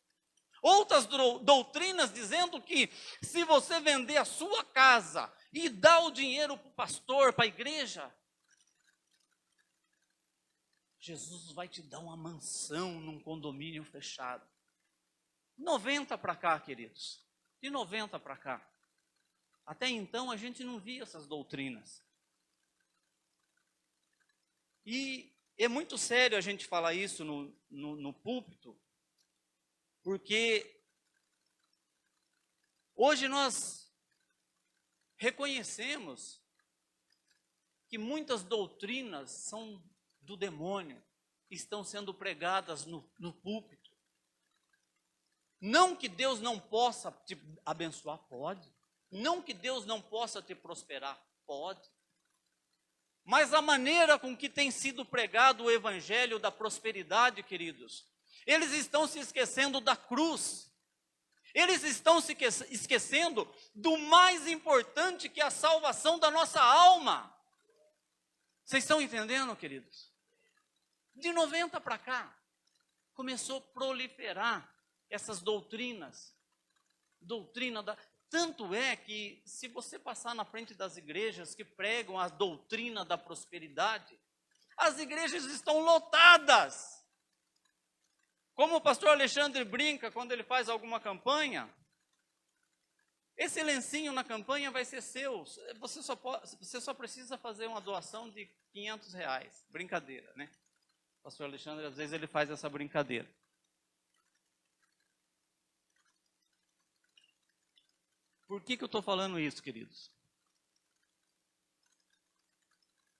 Outras doutrinas dizendo que se você vender a sua casa e dar o dinheiro para o pastor, para a igreja, Jesus vai te dar uma mansão num condomínio fechado. 90 para cá, queridos. De 90 para cá. Até então a gente não via essas doutrinas. E é muito sério a gente falar isso no púlpito, porque hoje nós reconhecemos que muitas doutrinas são do demônio, estão sendo pregadas no púlpito. Não que Deus não possa te abençoar, pode. Não que Deus não possa te prosperar, pode. Mas a maneira com que tem sido pregado o evangelho da prosperidade, queridos, eles estão se esquecendo da cruz. Eles estão se esquecendo do mais importante, que é a salvação da nossa alma. Vocês estão entendendo, queridos? De 90 para cá, começou a proliferar essas doutrinas. Tanto é que, se você passar na frente das igrejas que pregam a doutrina da prosperidade, as igrejas estão lotadas. Como o pastor Alexandre brinca quando ele faz alguma campanha, esse lencinho na campanha vai ser seu. Você só precisa fazer uma doação de R$500. Brincadeira, né? O pastor Alexandre, às vezes, ele faz essa brincadeira. Por que eu estou falando isso, queridos?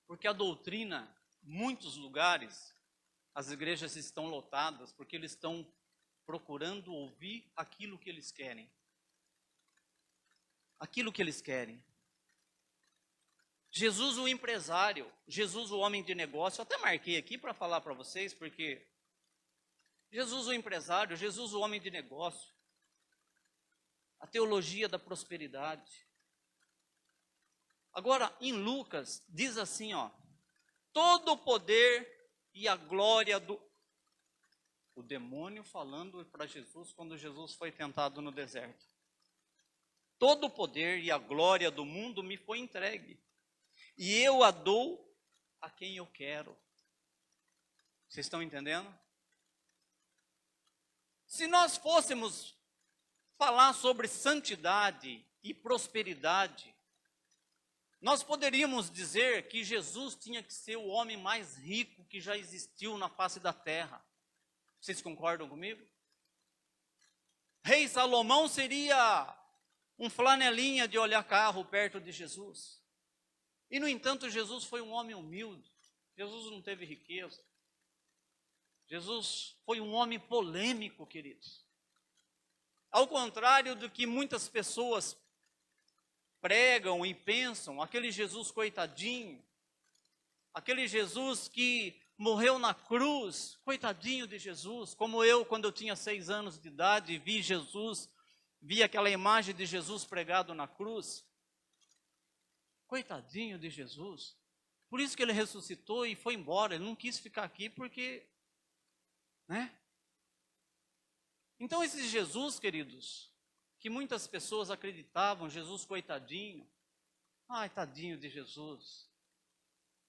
Porque a doutrina, muitos lugares, as igrejas estão lotadas, porque eles estão procurando ouvir aquilo que eles querem. Aquilo que eles querem. Jesus o empresário, Jesus o homem de negócio, eu até marquei aqui para falar para vocês, porque Jesus o empresário, Jesus o homem de negócio, a teologia da prosperidade. Agora, em Lucas, diz assim, ó, todo o poder e a glória o demônio falando para Jesus quando Jesus foi tentado no deserto. Todo o poder e a glória do mundo me foi entregue, e eu a dou a quem eu quero. Vocês estão entendendo? Se nós fôssemos falar sobre santidade e prosperidade, nós poderíamos dizer que Jesus tinha que ser o homem mais rico que já existiu na face da terra. Vocês concordam comigo? Rei Salomão seria um flanelinha de olhar carro perto de Jesus. E, no entanto, Jesus foi um homem humilde. Jesus não teve riqueza. Jesus foi um homem polêmico, queridos. Ao contrário do que muitas pessoas pregam e pensam, aquele Jesus coitadinho, aquele Jesus que morreu na cruz, coitadinho de Jesus, como eu, quando eu tinha 6 anos de idade, vi Jesus, vi aquela imagem de Jesus pregado na cruz, coitadinho de Jesus, por isso que ele ressuscitou e foi embora, ele não quis ficar aqui porque, né? Então esse Jesus, queridos, que muitas pessoas acreditavam, Jesus coitadinho, ai, tadinho de Jesus.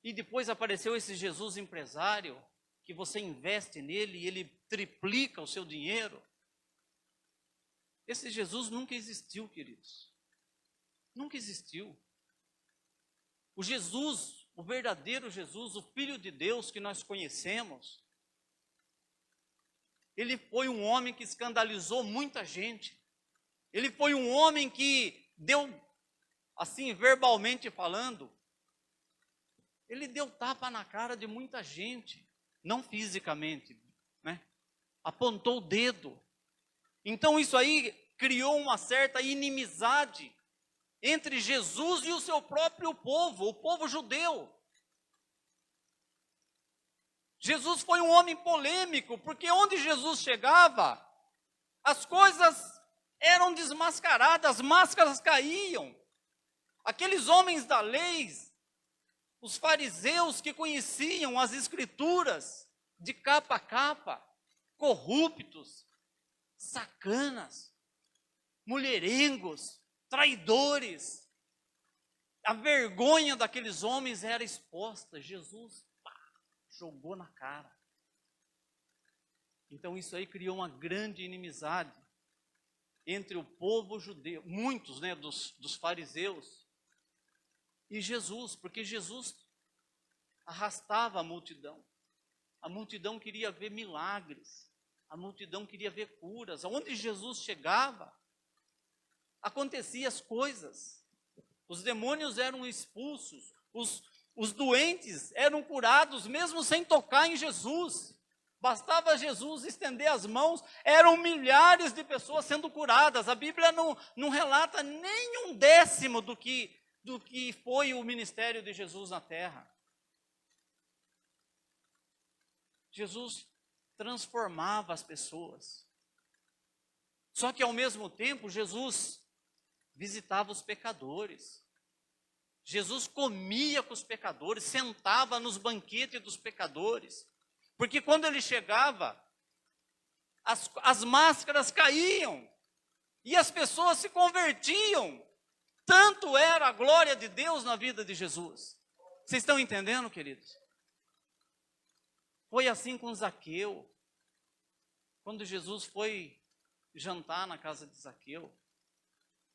E depois apareceu esse Jesus empresário, que você investe nele e ele triplica o seu dinheiro. Esse Jesus nunca existiu, queridos. Nunca existiu. O Jesus, o verdadeiro Jesus, o Filho de Deus que nós conhecemos, ele foi um homem que escandalizou muita gente. Ele foi um homem que deu, assim, verbalmente falando, ele deu tapa na cara de muita gente, não fisicamente, né? Apontou o dedo. Então isso aí criou uma certa inimizade entre Jesus e o seu próprio povo, o povo judeu. Jesus foi um homem polêmico, porque onde Jesus chegava, as coisas eram desmascaradas, as máscaras caíam. Aqueles homens da lei, os fariseus que conheciam as escrituras de capa a capa, corruptos, sacanas, mulherengos, traidores. A vergonha daqueles homens era exposta. Jesus jogou na cara. Então isso aí criou uma grande inimizade entre o povo judeu, muitos, né, dos fariseus, e Jesus, porque Jesus arrastava a multidão. A multidão queria ver milagres, a multidão queria ver curas. Onde Jesus chegava, aconteciam as coisas. Os demônios eram expulsos, os doentes eram curados, mesmo sem tocar em Jesus. Bastava Jesus estender as mãos, eram milhares de pessoas sendo curadas. A Bíblia não relata nem um décimo do que foi o ministério de Jesus na terra. Jesus transformava as pessoas. Só que ao mesmo tempo, Jesus visitava os pecadores. Jesus comia com os pecadores, sentava nos banquetes dos pecadores. Porque quando ele chegava, as máscaras caíam e as pessoas se convertiam. Tanto era a glória de Deus na vida de Jesus. Vocês estão entendendo, queridos? Foi assim com Zaqueu. Quando Jesus foi jantar na casa de Zaqueu,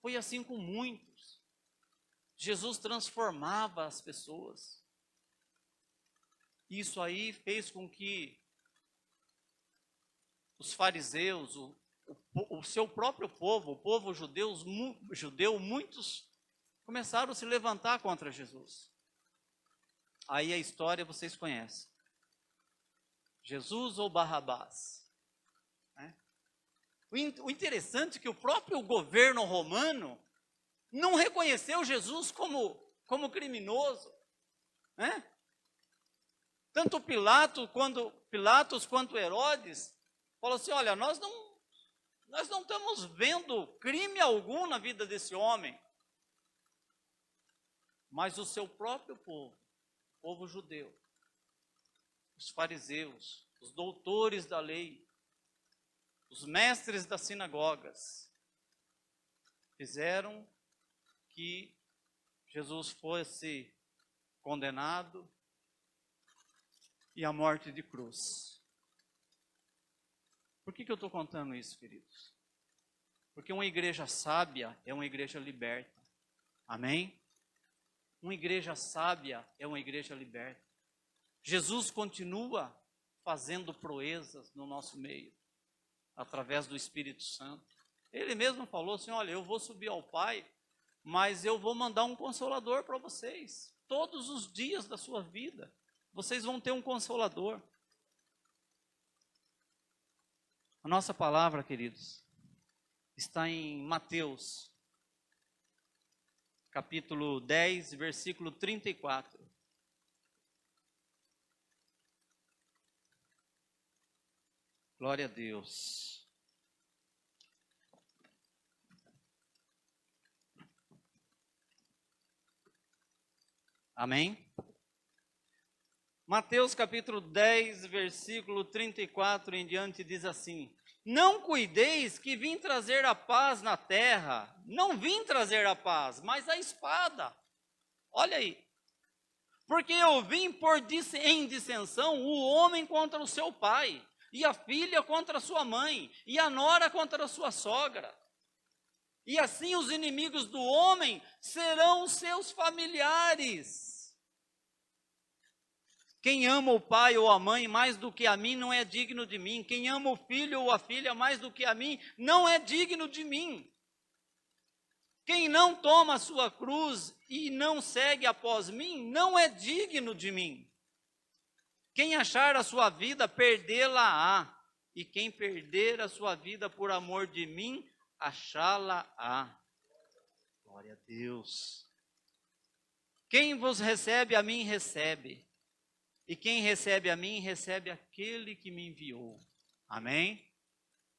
foi assim com muitos. Jesus transformava as pessoas. Isso aí fez com que os fariseus, o seu próprio povo, o povo judeu, muitos começaram a se levantar contra Jesus. Aí a história vocês conhecem. Jesus ou Barrabás? O interessante é que o próprio governo romano não reconheceu Jesus como criminoso. Tanto Pilatos quanto Herodes falou assim: olha, nós não estamos vendo crime algum na vida desse homem. Mas o seu próprio povo, o povo judeu, os fariseus, os doutores da lei, os mestres das sinagogas, fizeram que Jesus fosse condenado e a morte de cruz. Por que eu estou contando isso, queridos? Porque uma igreja sábia é uma igreja liberta. Amém? Uma igreja sábia é uma igreja liberta. Jesus continua fazendo proezas no nosso meio, através do Espírito Santo. Ele mesmo falou assim: olha, eu vou subir ao Pai, mas eu vou mandar um consolador para vocês. Todos os dias da sua vida, vocês vão ter um consolador. A nossa palavra, queridos, está em Mateus, capítulo 10, versículo 34. Glória a Deus. Amém? Mateus capítulo 10, versículo 34 em diante diz assim: não cuideis que vim trazer a paz na terra. Não vim trazer a paz, mas a espada. Olha aí. Porque eu vim pôr em dissensão o homem contra o seu pai, e a filha contra a sua mãe, e a nora contra a sua sogra. E assim os inimigos do homem serão seus familiares. Quem ama o pai ou a mãe mais do que a mim não é digno de mim. Quem ama o filho ou a filha mais do que a mim não é digno de mim. Quem não toma a sua cruz e não segue após mim não é digno de mim. Quem achar a sua vida, perdê-la-á. E quem perder a sua vida por amor de mim, achá-la-á. Glória a Deus. Quem vos recebe, a mim recebe. E quem recebe a mim, recebe aquele que me enviou. Amém?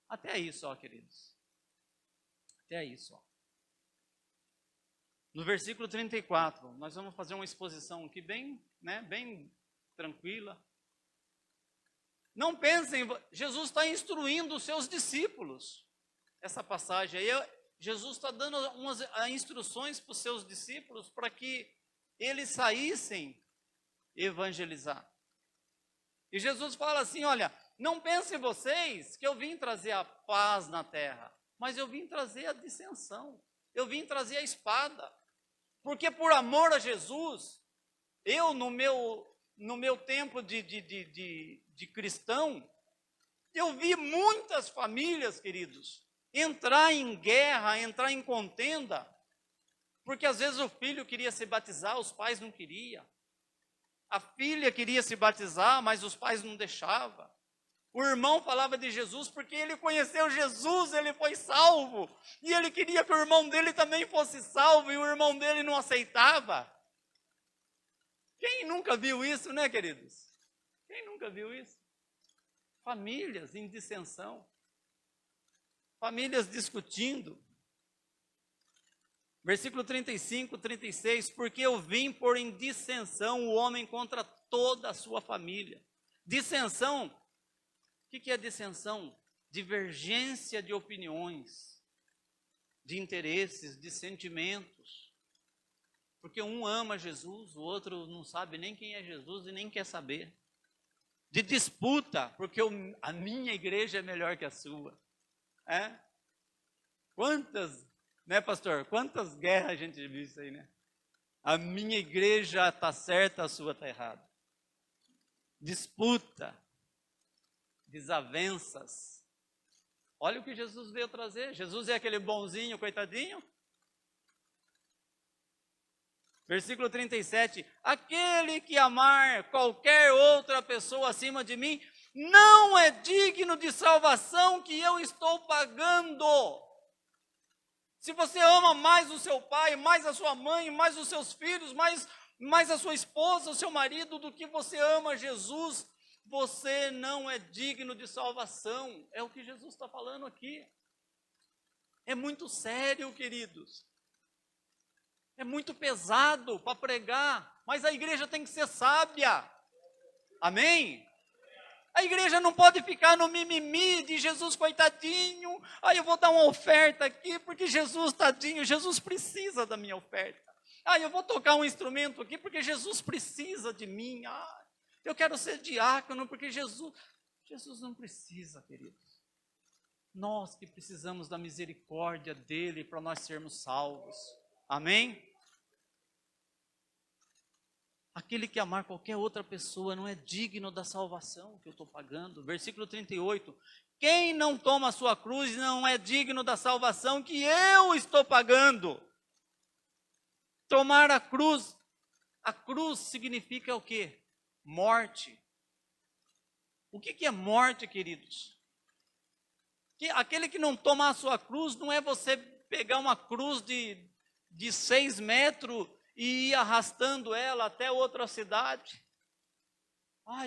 Até aí só, queridos. Até aí só. No versículo 34, nós vamos fazer uma exposição aqui bem tranquila. Não pensem, Jesus está instruindo os seus discípulos. Essa passagem aí, Jesus está dando umas instruções para os seus discípulos para que eles saíssem evangelizar. E Jesus fala assim, olha, não pensem vocês que eu vim trazer a paz na terra, mas eu vim trazer a dissensão, eu vim trazer a espada, porque por amor a Jesus, eu no meu tempo de cristão, eu vi muitas famílias, queridos, entrar em guerra, entrar em contenda, porque às vezes o filho queria se batizar, os pais não queriam. A filha queria se batizar, mas os pais não deixavam. O irmão falava de Jesus porque ele conheceu Jesus, ele foi salvo. E ele queria que o irmão dele também fosse salvo, e o irmão dele não aceitava. Quem nunca viu isso, né, queridos? Quem nunca viu isso? Famílias em dissensão. Famílias discutindo. Versículo 35, 36, porque eu vim pôr em dissensão o homem contra toda a sua família. Dissensão, o que é dissensão? Divergência de opiniões, de interesses, de sentimentos. Porque um ama Jesus, o outro não sabe nem quem é Jesus e nem quer saber. De disputa, porque a minha igreja é melhor que a sua. Quantas, né, pastor? Quantas guerras a gente viu isso aí, né? A minha igreja está certa, a sua está errada. Disputa, desavenças. Olha o que Jesus veio trazer. Jesus é aquele bonzinho, coitadinho. Versículo 37, aquele que amar qualquer outra pessoa acima de mim, não é digno de salvação que eu estou pagando. Se você ama mais o seu pai, mais a sua mãe, mais os seus filhos, mais a sua esposa, o seu marido, do que você ama Jesus, você não é digno de salvação. É o que Jesus está falando aqui. É muito sério, queridos. É muito pesado para pregar, mas a igreja tem que ser sábia. Amém? A igreja não pode ficar no mimimi de Jesus coitadinho. Eu vou dar uma oferta aqui porque Jesus tadinho, Jesus precisa da minha oferta. Eu vou tocar um instrumento aqui porque Jesus precisa de mim. Eu quero ser diácono porque Jesus não precisa, queridos. Nós que precisamos da misericórdia dele para nós sermos salvos. Amém? Aquele que amar qualquer outra pessoa não é digno da salvação que eu estou pagando. Versículo 38. Quem não toma a sua cruz não é digno da salvação que eu estou pagando. Tomar a cruz significa o quê? Morte. O que é morte, queridos? Aquele que não toma a sua cruz não é você pegar uma cruz de 6 metros e ir arrastando ela até outra cidade.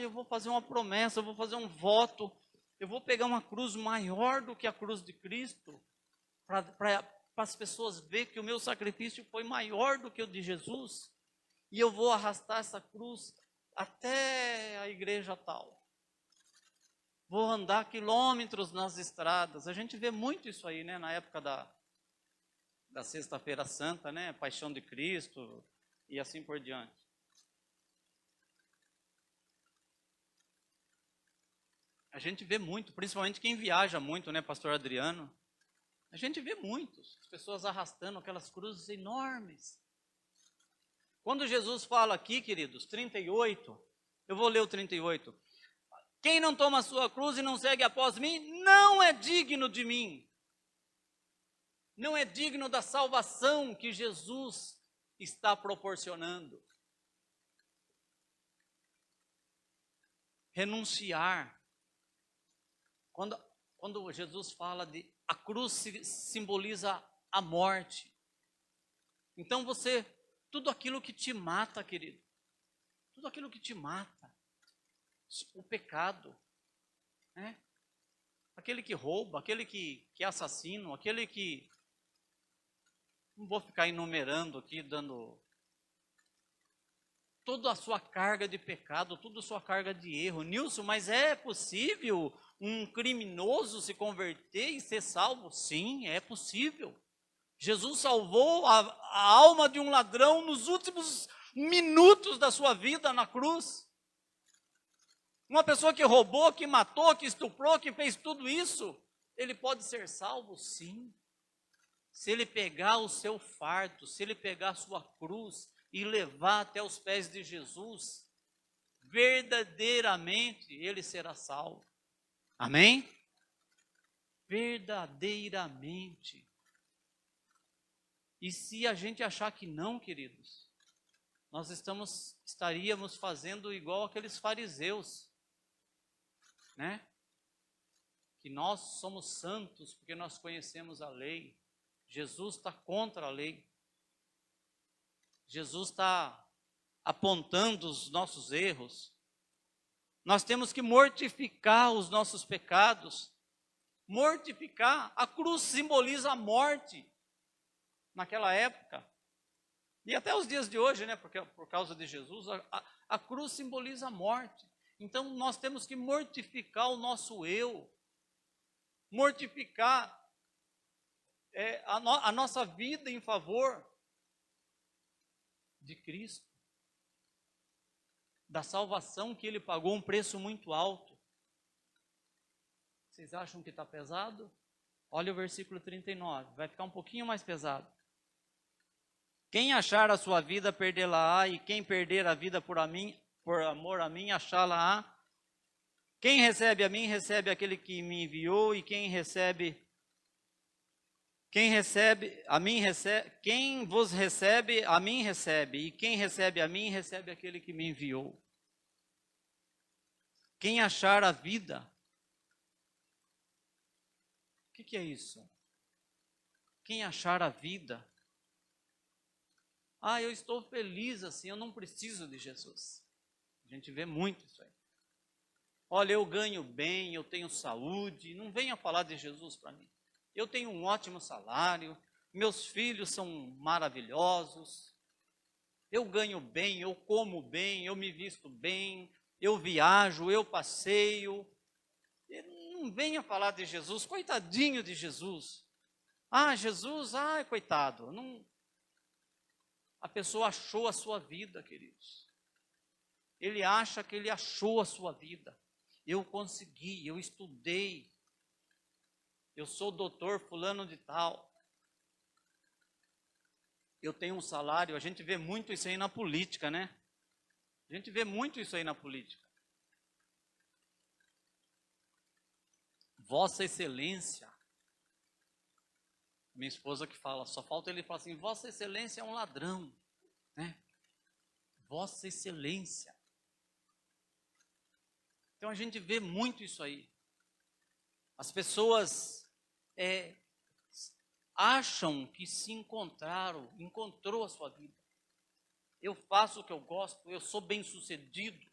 Eu vou fazer uma promessa, eu vou fazer um voto, eu vou pegar uma cruz maior do que a cruz de Cristo, para as pessoas verem que o meu sacrifício foi maior do que o de Jesus, e eu vou arrastar essa cruz até a igreja tal. Vou andar quilômetros nas estradas. A gente vê muito isso aí, né, na época da Sexta-feira Santa, né? Paixão de Cristo e assim por diante. A gente vê muito, principalmente quem viaja muito, né, pastor Adriano? A gente vê muitos, as pessoas arrastando aquelas cruzes enormes. Quando Jesus fala aqui, queridos, 38, eu vou ler o 38. Quem não toma a sua cruz e não segue após mim, não é digno de mim. Não é digno da salvação que Jesus está proporcionando. Renunciar. Quando Jesus fala a cruz simboliza a morte. Então tudo aquilo que te mata, querido, tudo aquilo que te mata, o pecado, né? Aquele que rouba, aquele que é assassino, aquele que... Não vou ficar enumerando aqui, dando toda a sua carga de pecado, toda a sua carga de erro. Nilson, mas é possível um criminoso se converter e ser salvo? Sim, é possível. Jesus salvou a alma de um ladrão nos últimos minutos da sua vida na cruz. Uma pessoa que roubou, que matou, que estuprou, que fez tudo isso, ele pode ser salvo? Sim. Se ele pegar o seu fardo, se ele pegar a sua cruz e levar até os pés de Jesus, verdadeiramente ele será salvo. Amém? Verdadeiramente. E se a gente achar que não, queridos, nós estaríamos fazendo igual aqueles fariseus, né? Que nós somos santos porque nós conhecemos a lei. Jesus está contra a lei. Jesus está apontando os nossos erros. Nós temos que mortificar os nossos pecados. Mortificar. A cruz simboliza a morte naquela época. E até os dias de hoje, né? Porque por causa de Jesus, a cruz simboliza a morte. Então nós temos que mortificar o nosso eu. Mortificar a nossa vida em favor de Cristo, da salvação que Ele pagou um preço muito alto. Vocês acham que está pesado? Olha o versículo 39, vai ficar um pouquinho mais pesado. Quem achar a sua vida, perdê-la-á, e quem perder a vida por amor a mim, achá-la-á. Quem recebe a mim, recebe aquele que me enviou, e quem vos recebe, a mim recebe, e quem recebe a mim, recebe aquele que me enviou. Quem achar a vida. O que é isso? Quem achar a vida. Ah, eu estou feliz assim, eu não preciso de Jesus. A gente vê muito isso aí. Olha, eu ganho bem, eu tenho saúde, não venha falar de Jesus para mim. Eu tenho um ótimo salário, meus filhos são maravilhosos, eu ganho bem, eu como bem, eu me visto bem, eu viajo, eu passeio. Não venha falar de Jesus, coitadinho de Jesus. Ah, Jesus, coitado. Não. A pessoa achou a sua vida, queridos. Ele acha que ele achou a sua vida. Eu consegui, eu estudei. Eu sou doutor fulano de tal. Eu tenho um salário. A gente vê muito isso aí na política, né? A gente vê muito isso aí na política. Vossa Excelência. Minha esposa que fala, só falta ele falar assim, Vossa Excelência é um ladrão, né? Vossa Excelência. Então a gente vê muito isso aí. As pessoas acham que se encontrou a sua vida. Eu faço o que eu gosto, eu sou bem-sucedido,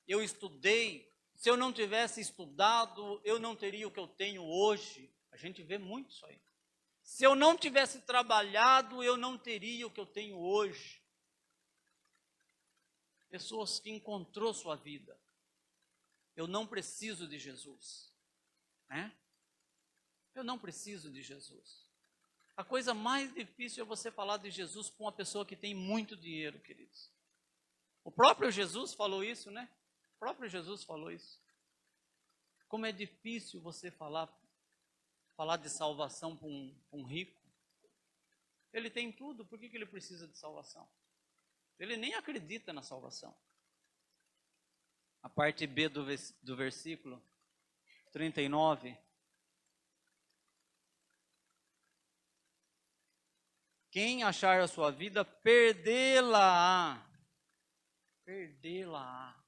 eu estudei. Se eu não tivesse estudado, eu não teria o que eu tenho hoje. A gente vê muito isso aí. Se eu não tivesse trabalhado, eu não teria o que eu tenho hoje. Pessoas que encontrou sua vida. Eu não preciso de Jesus, né? Eu não preciso de Jesus. A coisa mais difícil é você falar de Jesus com uma pessoa que tem muito dinheiro, queridos. O próprio Jesus falou isso, né? O próprio Jesus falou isso. Como é difícil você falar de salvação para um rico. Ele tem tudo, por que ele precisa de salvação? Ele nem acredita na salvação. A parte B do versículo 39. Quem achar a sua vida, perdê-la-á. Perdê-la-á.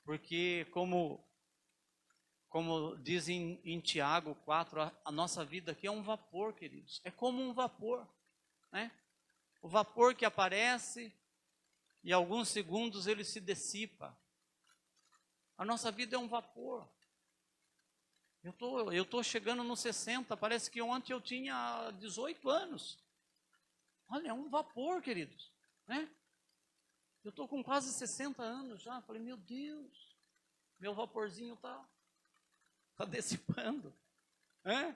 Porque como diz em Tiago 4, a nossa vida aqui é um vapor, queridos. É como um vapor, né? O vapor que aparece e alguns segundos ele se dissipa. A nossa vida é um vapor. Eu tô chegando nos 60, parece que ontem eu tinha 18 anos. Olha, é um vapor, queridos, né? Eu estou com quase 60 anos já. Falei, meu Deus, meu vaporzinho está dissipando. É?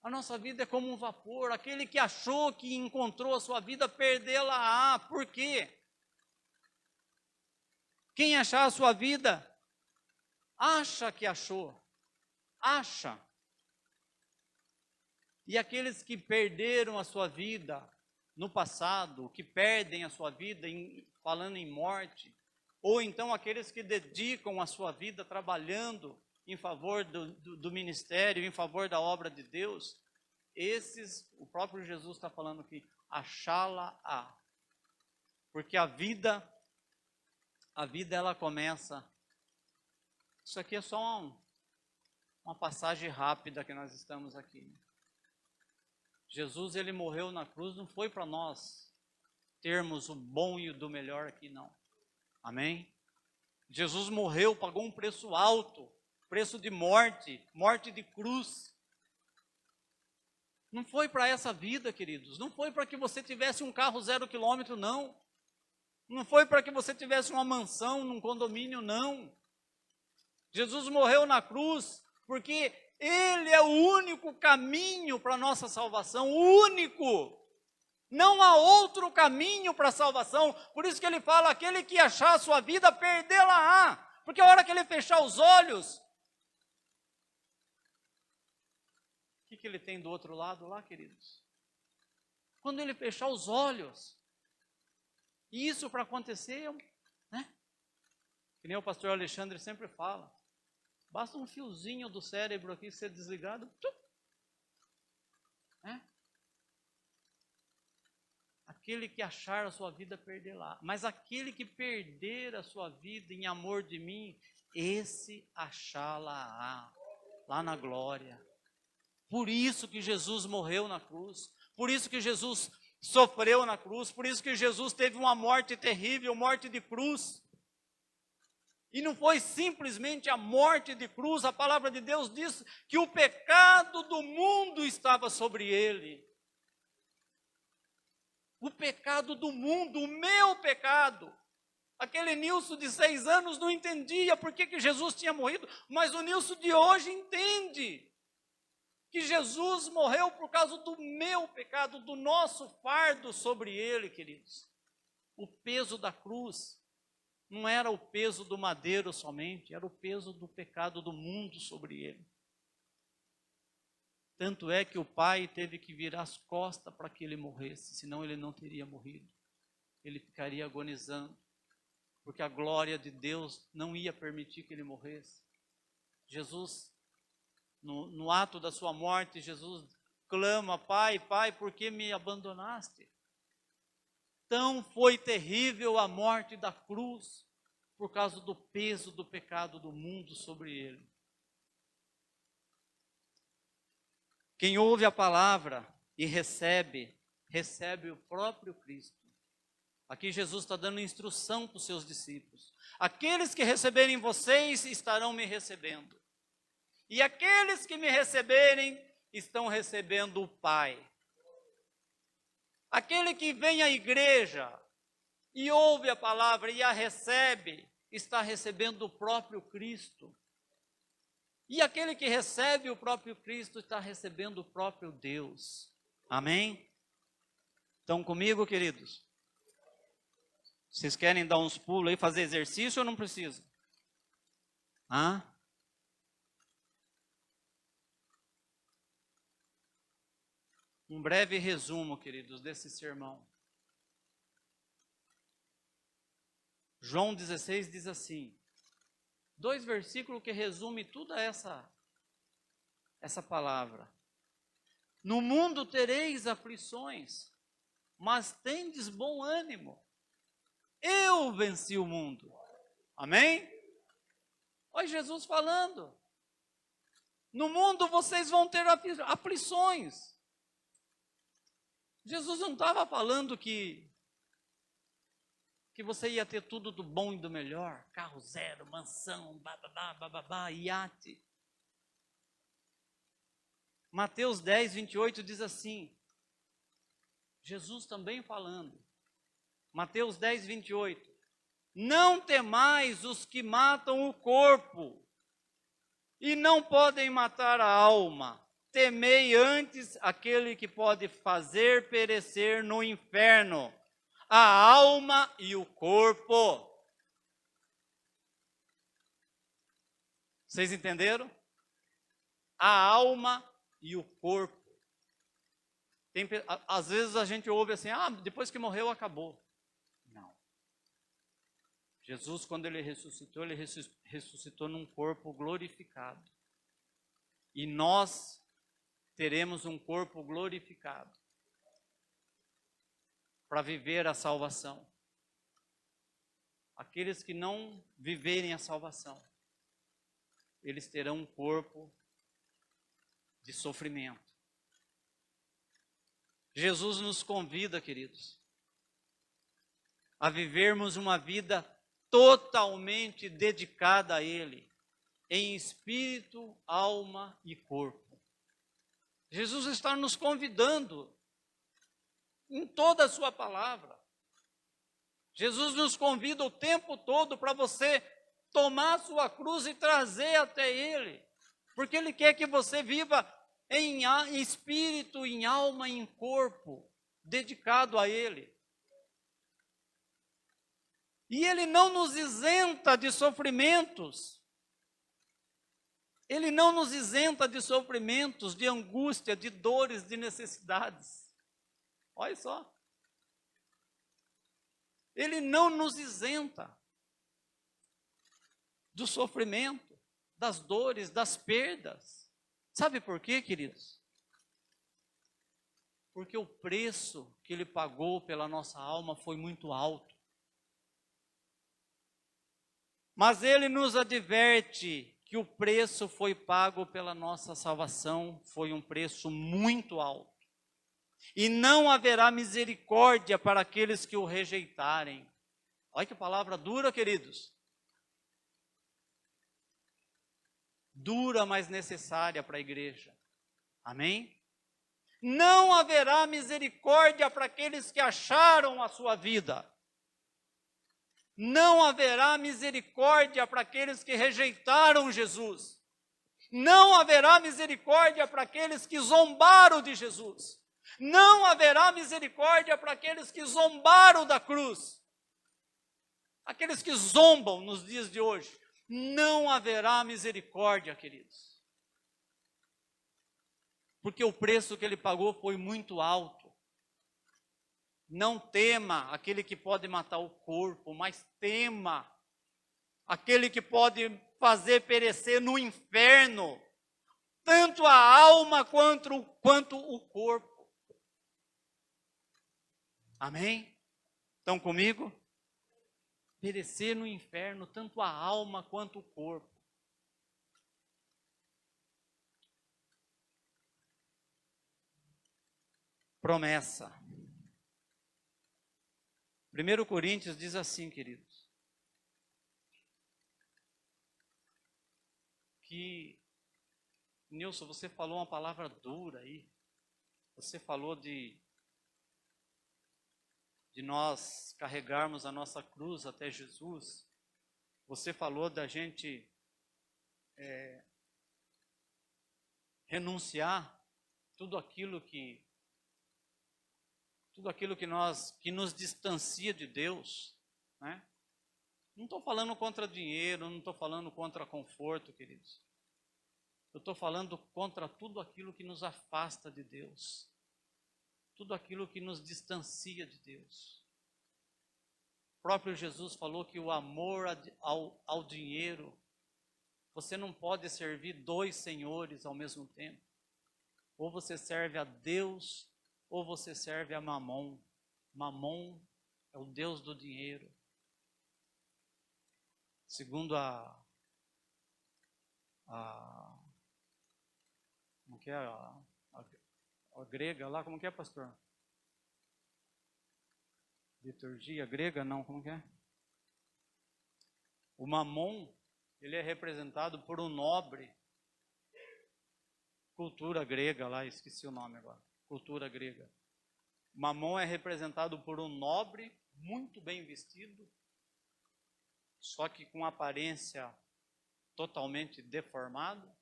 A nossa vida é como um vapor. Aquele que achou que encontrou a sua vida, perdê-la-á. Por quê? Quem achar a sua vida, acha que achou. Acha. E aqueles que perderam a sua vida no passado, que perdem a sua vida falando em morte, ou então aqueles que dedicam a sua vida trabalhando em favor do ministério, em favor da obra de Deus, esses, o próprio Jesus está falando aqui, achá-la-á. Porque a vida ela começa, isso aqui é só uma passagem rápida que nós estamos aqui. Jesus, ele morreu na cruz, não foi para nós termos o bom e o do melhor aqui, não. Amém? Jesus morreu, pagou um preço alto, preço de morte, morte de cruz. Não foi para essa vida, queridos. Não foi para que você tivesse um carro 0 quilômetro, não. Não foi para que você tivesse uma mansão num condomínio, não. Jesus morreu na cruz porque Ele é o único caminho para a nossa salvação, o único. Não há outro caminho para a salvação. Por isso que ele fala, aquele que achar a sua vida, perdê-la-á. Porque a hora que ele fechar os olhos, o que ele tem do outro lado lá, queridos? Quando ele fechar os olhos, e isso para acontecer, né? Que nem o pastor Alexandre sempre fala, basta um fiozinho do cérebro aqui ser desligado, né? Aquele que achar a sua vida, perderá. Mas aquele que perder a sua vida em amor de mim, esse achá-la-á, lá na glória. Por isso que Jesus morreu na cruz, por isso que Jesus sofreu na cruz, por isso que Jesus teve uma morte terrível, morte de cruz. E não foi simplesmente a morte de cruz, a palavra de Deus diz que o pecado do mundo estava sobre ele. O pecado do mundo, o meu pecado. Aquele Nilson de 6 anos não entendia por que Jesus tinha morrido, mas o Nilson de hoje entende que Jesus morreu por causa do meu pecado, do nosso fardo sobre ele, queridos. O peso da cruz não era o peso do madeiro somente, era o peso do pecado do mundo sobre ele. Tanto é que o pai teve que virar as costas para que ele morresse, senão ele não teria morrido. Ele ficaria agonizando, porque a glória de Deus não ia permitir que ele morresse. Jesus, no ato da sua morte, Jesus clama, Pai, Pai, por que me abandonaste? Tão foi terrível a morte da cruz, por causa do peso do pecado do mundo sobre ele. Quem ouve a palavra e recebe o próprio Cristo. Aqui Jesus está dando instrução para os seus discípulos. Aqueles que receberem vocês estarão me recebendo. E aqueles que me receberem estão recebendo o Pai. Aquele que vem à igreja e ouve a palavra e a recebe, está recebendo o próprio Cristo. E aquele que recebe o próprio Cristo está recebendo o próprio Deus. Amém? Estão comigo, queridos? Vocês querem dar uns pulos aí, fazer exercício ou não precisa? Hã? Um breve resumo, queridos, desse sermão. João 16 diz assim, 2 versículos que resumem toda essa palavra. No mundo tereis aflições, mas tendes bom ânimo. Eu venci o mundo. Amém? Olha Jesus falando. No mundo vocês vão ter aflições. Jesus não estava falando que que você ia ter tudo do bom e do melhor, carro zero, mansão, bababá, bababá, iate. Mateus 10, 28 diz assim, Jesus também falando, Mateus 10, 28, não temais os que matam o corpo e não podem matar a alma, temei antes aquele que pode fazer perecer no inferno a alma e o corpo. Vocês entenderam? A alma e o corpo. Às vezes a gente ouve assim, depois que morreu acabou. Não. Jesus, quando ele ressuscitou num corpo glorificado. E nós teremos um corpo glorificado para viver a salvação. Aqueles que não viverem a salvação, eles terão um corpo de sofrimento. Jesus nos convida, queridos, a vivermos uma vida totalmente dedicada a Ele, em espírito, alma e corpo. Jesus está nos convidando em toda a sua palavra. Jesus nos convida o tempo todo para você tomar a sua cruz e trazer até Ele. Porque Ele quer que você viva em espírito, em alma e em corpo, dedicado a Ele. E Ele não nos isenta de sofrimentos. Ele não nos isenta de sofrimentos, de angústia, de dores, de necessidades. Olha só. Ele não nos isenta do sofrimento, das dores, das perdas. Sabe por quê, queridos? Porque o preço que Ele pagou pela nossa alma foi muito alto. Mas Ele nos adverte que o preço foi pago pela nossa salvação, foi um preço muito alto. E não haverá misericórdia para aqueles que o rejeitarem. Olha que palavra dura, queridos. Dura, mas necessária para a igreja. Amém? Não haverá misericórdia para aqueles que acharam a sua vida. Não haverá misericórdia para aqueles que rejeitaram Jesus. Não haverá misericórdia para aqueles que zombaram de Jesus. Não haverá misericórdia para aqueles que zombaram da cruz. Aqueles que zombam nos dias de hoje. Não haverá misericórdia, queridos. Porque o preço que Ele pagou foi muito alto. Não tema aquele que pode matar o corpo, mas tema aquele que pode fazer perecer no inferno, tanto a alma quanto o corpo. Amém? Estão comigo? Perecer no inferno, tanto a alma quanto o corpo. Promessa. 1 Coríntios diz assim, queridos, que, Nilson, você falou uma palavra dura aí, você falou de nós carregarmos a nossa cruz até Jesus, você falou da gente renunciar tudo aquilo que nos distancia de Deus, né? Não estou falando contra dinheiro, não estou falando contra conforto, queridos. Eu estou falando contra tudo aquilo que nos afasta de Deus. Tudo aquilo que nos distancia de Deus. O próprio Jesus falou que o amor ao dinheiro, você não pode servir dois senhores ao mesmo tempo. Ou você serve a Deus, ou você serve a Mamon. Mamon é o Deus do dinheiro. Segundo como que é a grega lá, como que é, pastor? liturgia grega, não, como que é? O mamon, ele é representado por um nobre. Cultura grega lá, esqueci o nome agora. Cultura grega. Mamon é representado por um nobre, muito bem vestido, só que com aparência totalmente deformada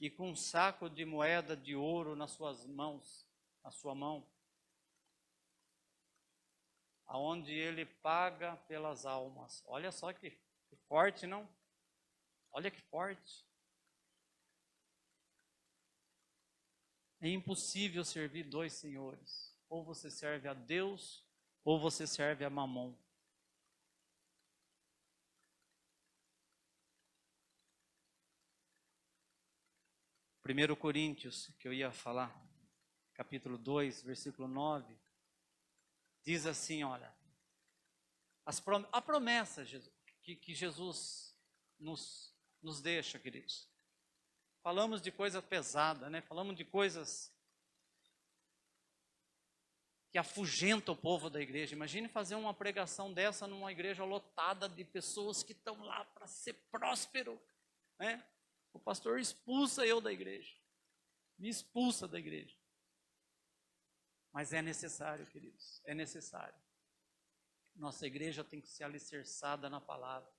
e com um saco de moeda de ouro nas suas mãos, na sua mão, aonde ele paga pelas almas. Olha só que forte, não? Olha que forte. É impossível servir dois senhores. Ou você serve a Deus, ou você serve a Mamon. Primeiro Coríntios, que eu ia falar, capítulo 2, versículo 9, diz assim, olha, a promessa que Jesus nos deixa, queridos. Falamos de coisa pesada, né? Falamos de coisas que afugentam o povo da igreja. Imagine fazer uma pregação dessa numa igreja lotada de pessoas que estão lá para ser próspero, né? O pastor expulsa eu da igreja, me expulsa da igreja. Mas é necessário, queridos, é necessário. Nossa igreja tem que ser alicerçada na palavra.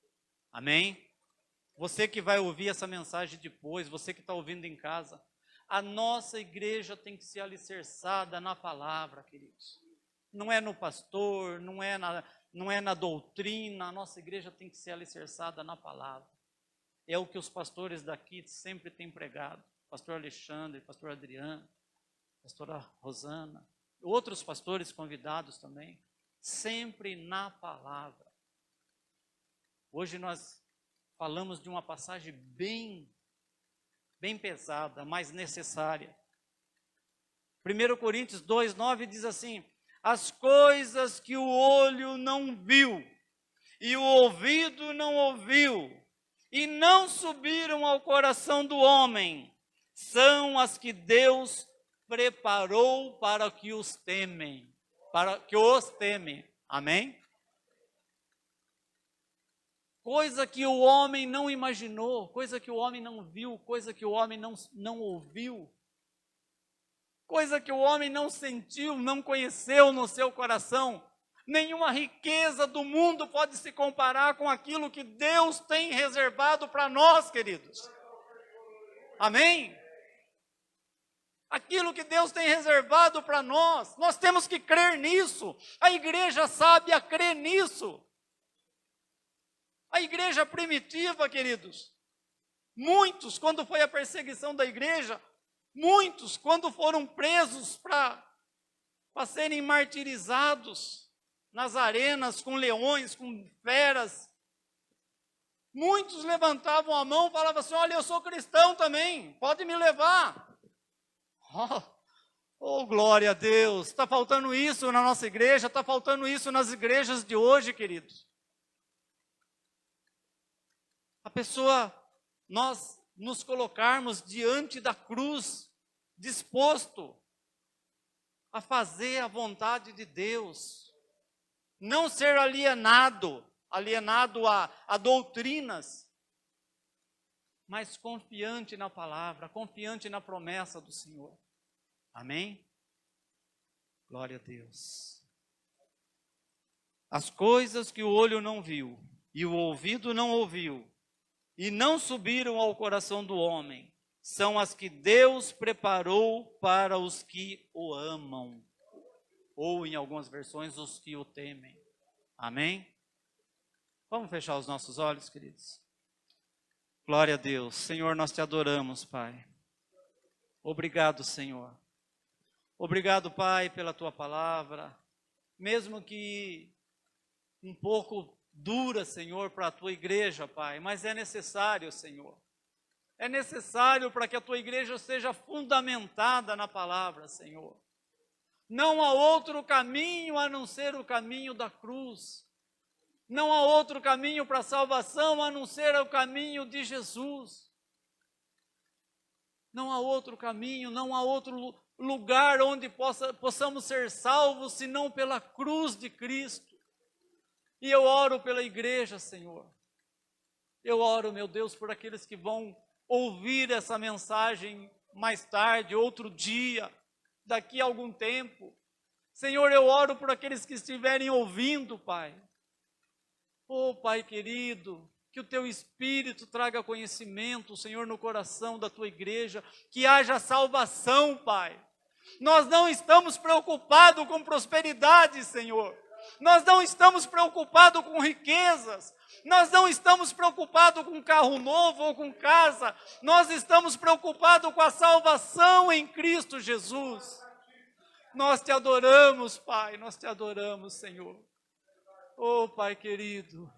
Amém? Você que vai ouvir essa mensagem depois, você que está ouvindo em casa, a nossa igreja tem que ser alicerçada na palavra, queridos. Não é no pastor, não é na doutrina, a nossa igreja tem que ser alicerçada na palavra. É o que os pastores daqui sempre têm pregado. Pastor Alexandre, pastor Adriano, pastora Rosana, outros pastores convidados também, sempre na palavra. Hoje nós falamos de uma passagem bem pesada, mas necessária. 1 Coríntios 2, 9 diz assim: as coisas que o olho não viu, e o ouvido não ouviu, e não subiram ao coração do homem, são as que Deus preparou para que os temem, Amém? Coisa que o homem não imaginou, coisa que o homem não viu, coisa que o homem não ouviu, coisa que o homem não sentiu, não conheceu no seu coração. Nenhuma riqueza do mundo pode se comparar com aquilo que Deus tem reservado para nós, queridos. Amém? Aquilo que Deus tem reservado para nós temos que crer nisso. A igreja sábia crê nisso. A igreja primitiva, queridos, muitos, quando foi a perseguição da igreja, muitos, quando foram presos para serem martirizados nas arenas, com leões, com feras, muitos levantavam a mão e falavam assim: olha, eu sou cristão também, pode me levar. Oh, glória a Deus, está faltando isso na nossa igreja, está faltando isso nas igrejas de hoje, queridos. A pessoa, nós nos colocarmos diante da cruz, disposto a fazer a vontade de Deus, não ser alienado a doutrinas, mas confiante na palavra, confiante na promessa do Senhor. Amém? Glória a Deus. As coisas que o olho não viu e o ouvido não ouviu, e não subiram ao coração do homem, são as que Deus preparou para os que o amam. Ou, em algumas versões, os que o temem. Amém? Vamos fechar os nossos olhos, queridos? Glória a Deus. Senhor, nós te adoramos, Pai. Obrigado, Senhor. Obrigado, Pai, pela tua palavra. Mesmo que um pouco dura, Senhor, para a tua igreja, Pai, mas é necessário, Senhor. É necessário para que a tua igreja seja fundamentada na palavra, Senhor. Não há outro caminho a não ser o caminho da cruz. Não há outro caminho para a salvação a não ser o caminho de Jesus. Não há outro caminho, não há outro lugar onde possamos ser salvos, senão pela cruz de Cristo. E eu oro pela igreja, Senhor. Eu oro, meu Deus, por aqueles que vão ouvir essa mensagem mais tarde, outro dia, daqui a algum tempo. Senhor, eu oro por aqueles que estiverem ouvindo, Pai. Oh, Pai querido, que o Teu Espírito traga conhecimento, Senhor, no coração da Tua igreja, que haja salvação, Pai. Nós não estamos preocupados com prosperidade, Senhor. Nós não estamos preocupados com riquezas. Nós não estamos preocupados com carro novo ou com casa. Nós estamos preocupados com a salvação em Cristo Jesus. Nós Te adoramos, Pai. Nós Te adoramos, Senhor. Oh, Pai querido.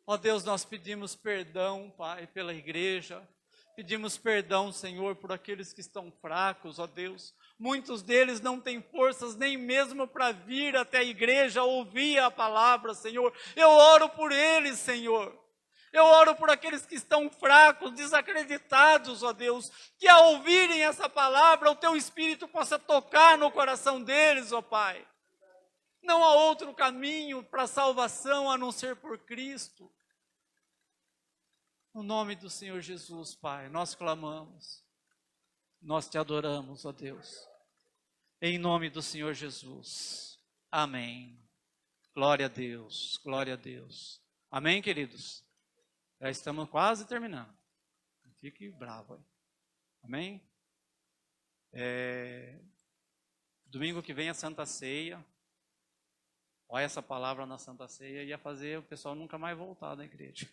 Ó Deus, nós pedimos perdão, Pai, pela igreja. Pedimos perdão, Senhor, por aqueles que estão fracos, ó Deus. Muitos deles não têm forças nem mesmo para vir até a igreja ouvir a palavra, Senhor. Eu oro por eles, Senhor. Eu oro por aqueles que estão fracos, desacreditados, ó Deus. Que ao ouvirem essa palavra, o Teu Espírito possa tocar no coração deles, ó Pai. Não há outro caminho para a salvação a não ser por Cristo. No nome do Senhor Jesus, Pai, nós clamamos, nós Te adoramos, ó Deus, em nome do Senhor Jesus, amém. Glória a Deus, glória a Deus. Amém, queridos? Já estamos quase terminando, não fique bravo aí, amém? Domingo que vem a Santa Ceia, olha essa palavra na Santa Ceia, ia fazer o pessoal nunca mais voltar da igreja.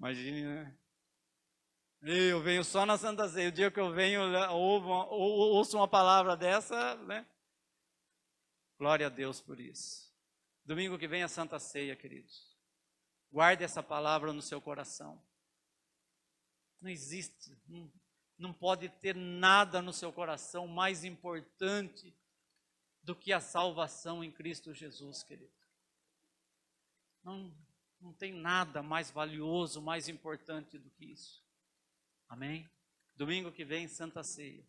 Imagine, né? Eu venho só na Santa Ceia. O dia que eu venho, ouço uma palavra dessa, né? Glória a Deus por isso. Domingo que vem a Santa Ceia, queridos. Guarde essa palavra no seu coração. Não existe, não pode ter nada no seu coração mais importante do que a salvação em Cristo Jesus, querido. Não tem nada mais valioso, mais importante do que isso. Amém? Domingo que vem, Santa Ceia.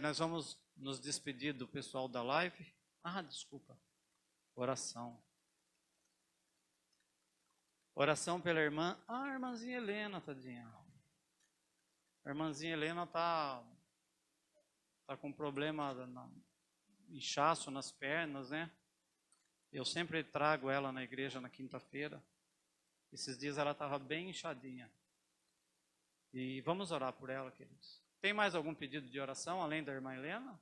Nós vamos nos despedir do pessoal da live. Desculpa. Oração. Oração pela irmã. A irmãzinha Helena, tadinha. A irmãzinha Helena tá com problema, inchaço nas pernas, né? Eu sempre trago ela na igreja na quinta-feira. Esses dias ela estava bem inchadinha. E vamos orar por ela, queridos. Tem mais algum pedido de oração, além da irmã Helena?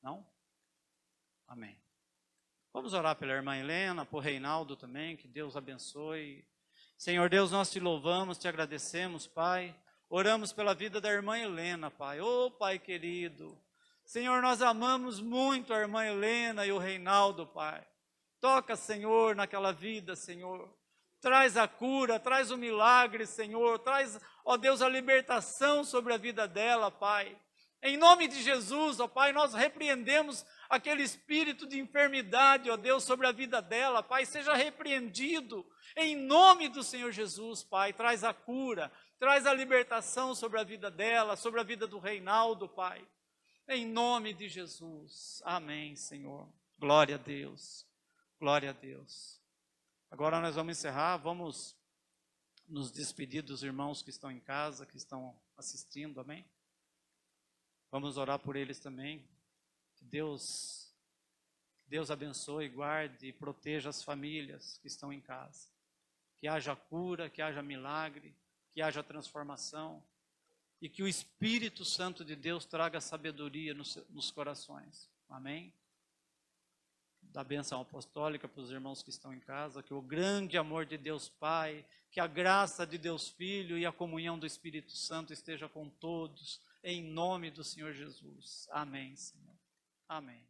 Não? Amém. Vamos orar pela irmã Helena, por Reinaldo também, que Deus abençoe. Senhor Deus, nós Te louvamos, Te agradecemos, Pai. Oramos pela vida da irmã Helena, Pai. Ô, Pai querido. Senhor, nós amamos muito a irmã Helena e o Reinaldo, Pai. Toca, Senhor, naquela vida, Senhor. Traz a cura, traz o milagre, Senhor. Traz, ó Deus, a libertação sobre a vida dela, Pai. Em nome de Jesus, ó Pai, nós repreendemos aquele espírito de enfermidade, ó Deus, sobre a vida dela, Pai. Seja repreendido em nome do Senhor Jesus, Pai. Traz a cura, traz a libertação sobre a vida dela, sobre a vida do Reinaldo, Pai. Em nome de Jesus. Amém, Senhor. Glória a Deus. Glória a Deus. Agora nós vamos encerrar, vamos nos despedir dos irmãos que estão em casa, que estão assistindo, amém? Vamos orar por eles também. Que Deus abençoe, guarde e proteja as famílias que estão em casa. Que haja cura, que haja milagre, que haja transformação. E que o Espírito Santo de Deus traga sabedoria nos corações. Amém? Da bênção apostólica para os irmãos que estão em casa. Que o grande amor de Deus Pai, que a graça de Deus Filho e a comunhão do Espírito Santo esteja com todos. Em nome do Senhor Jesus. Amém, Senhor. Amém.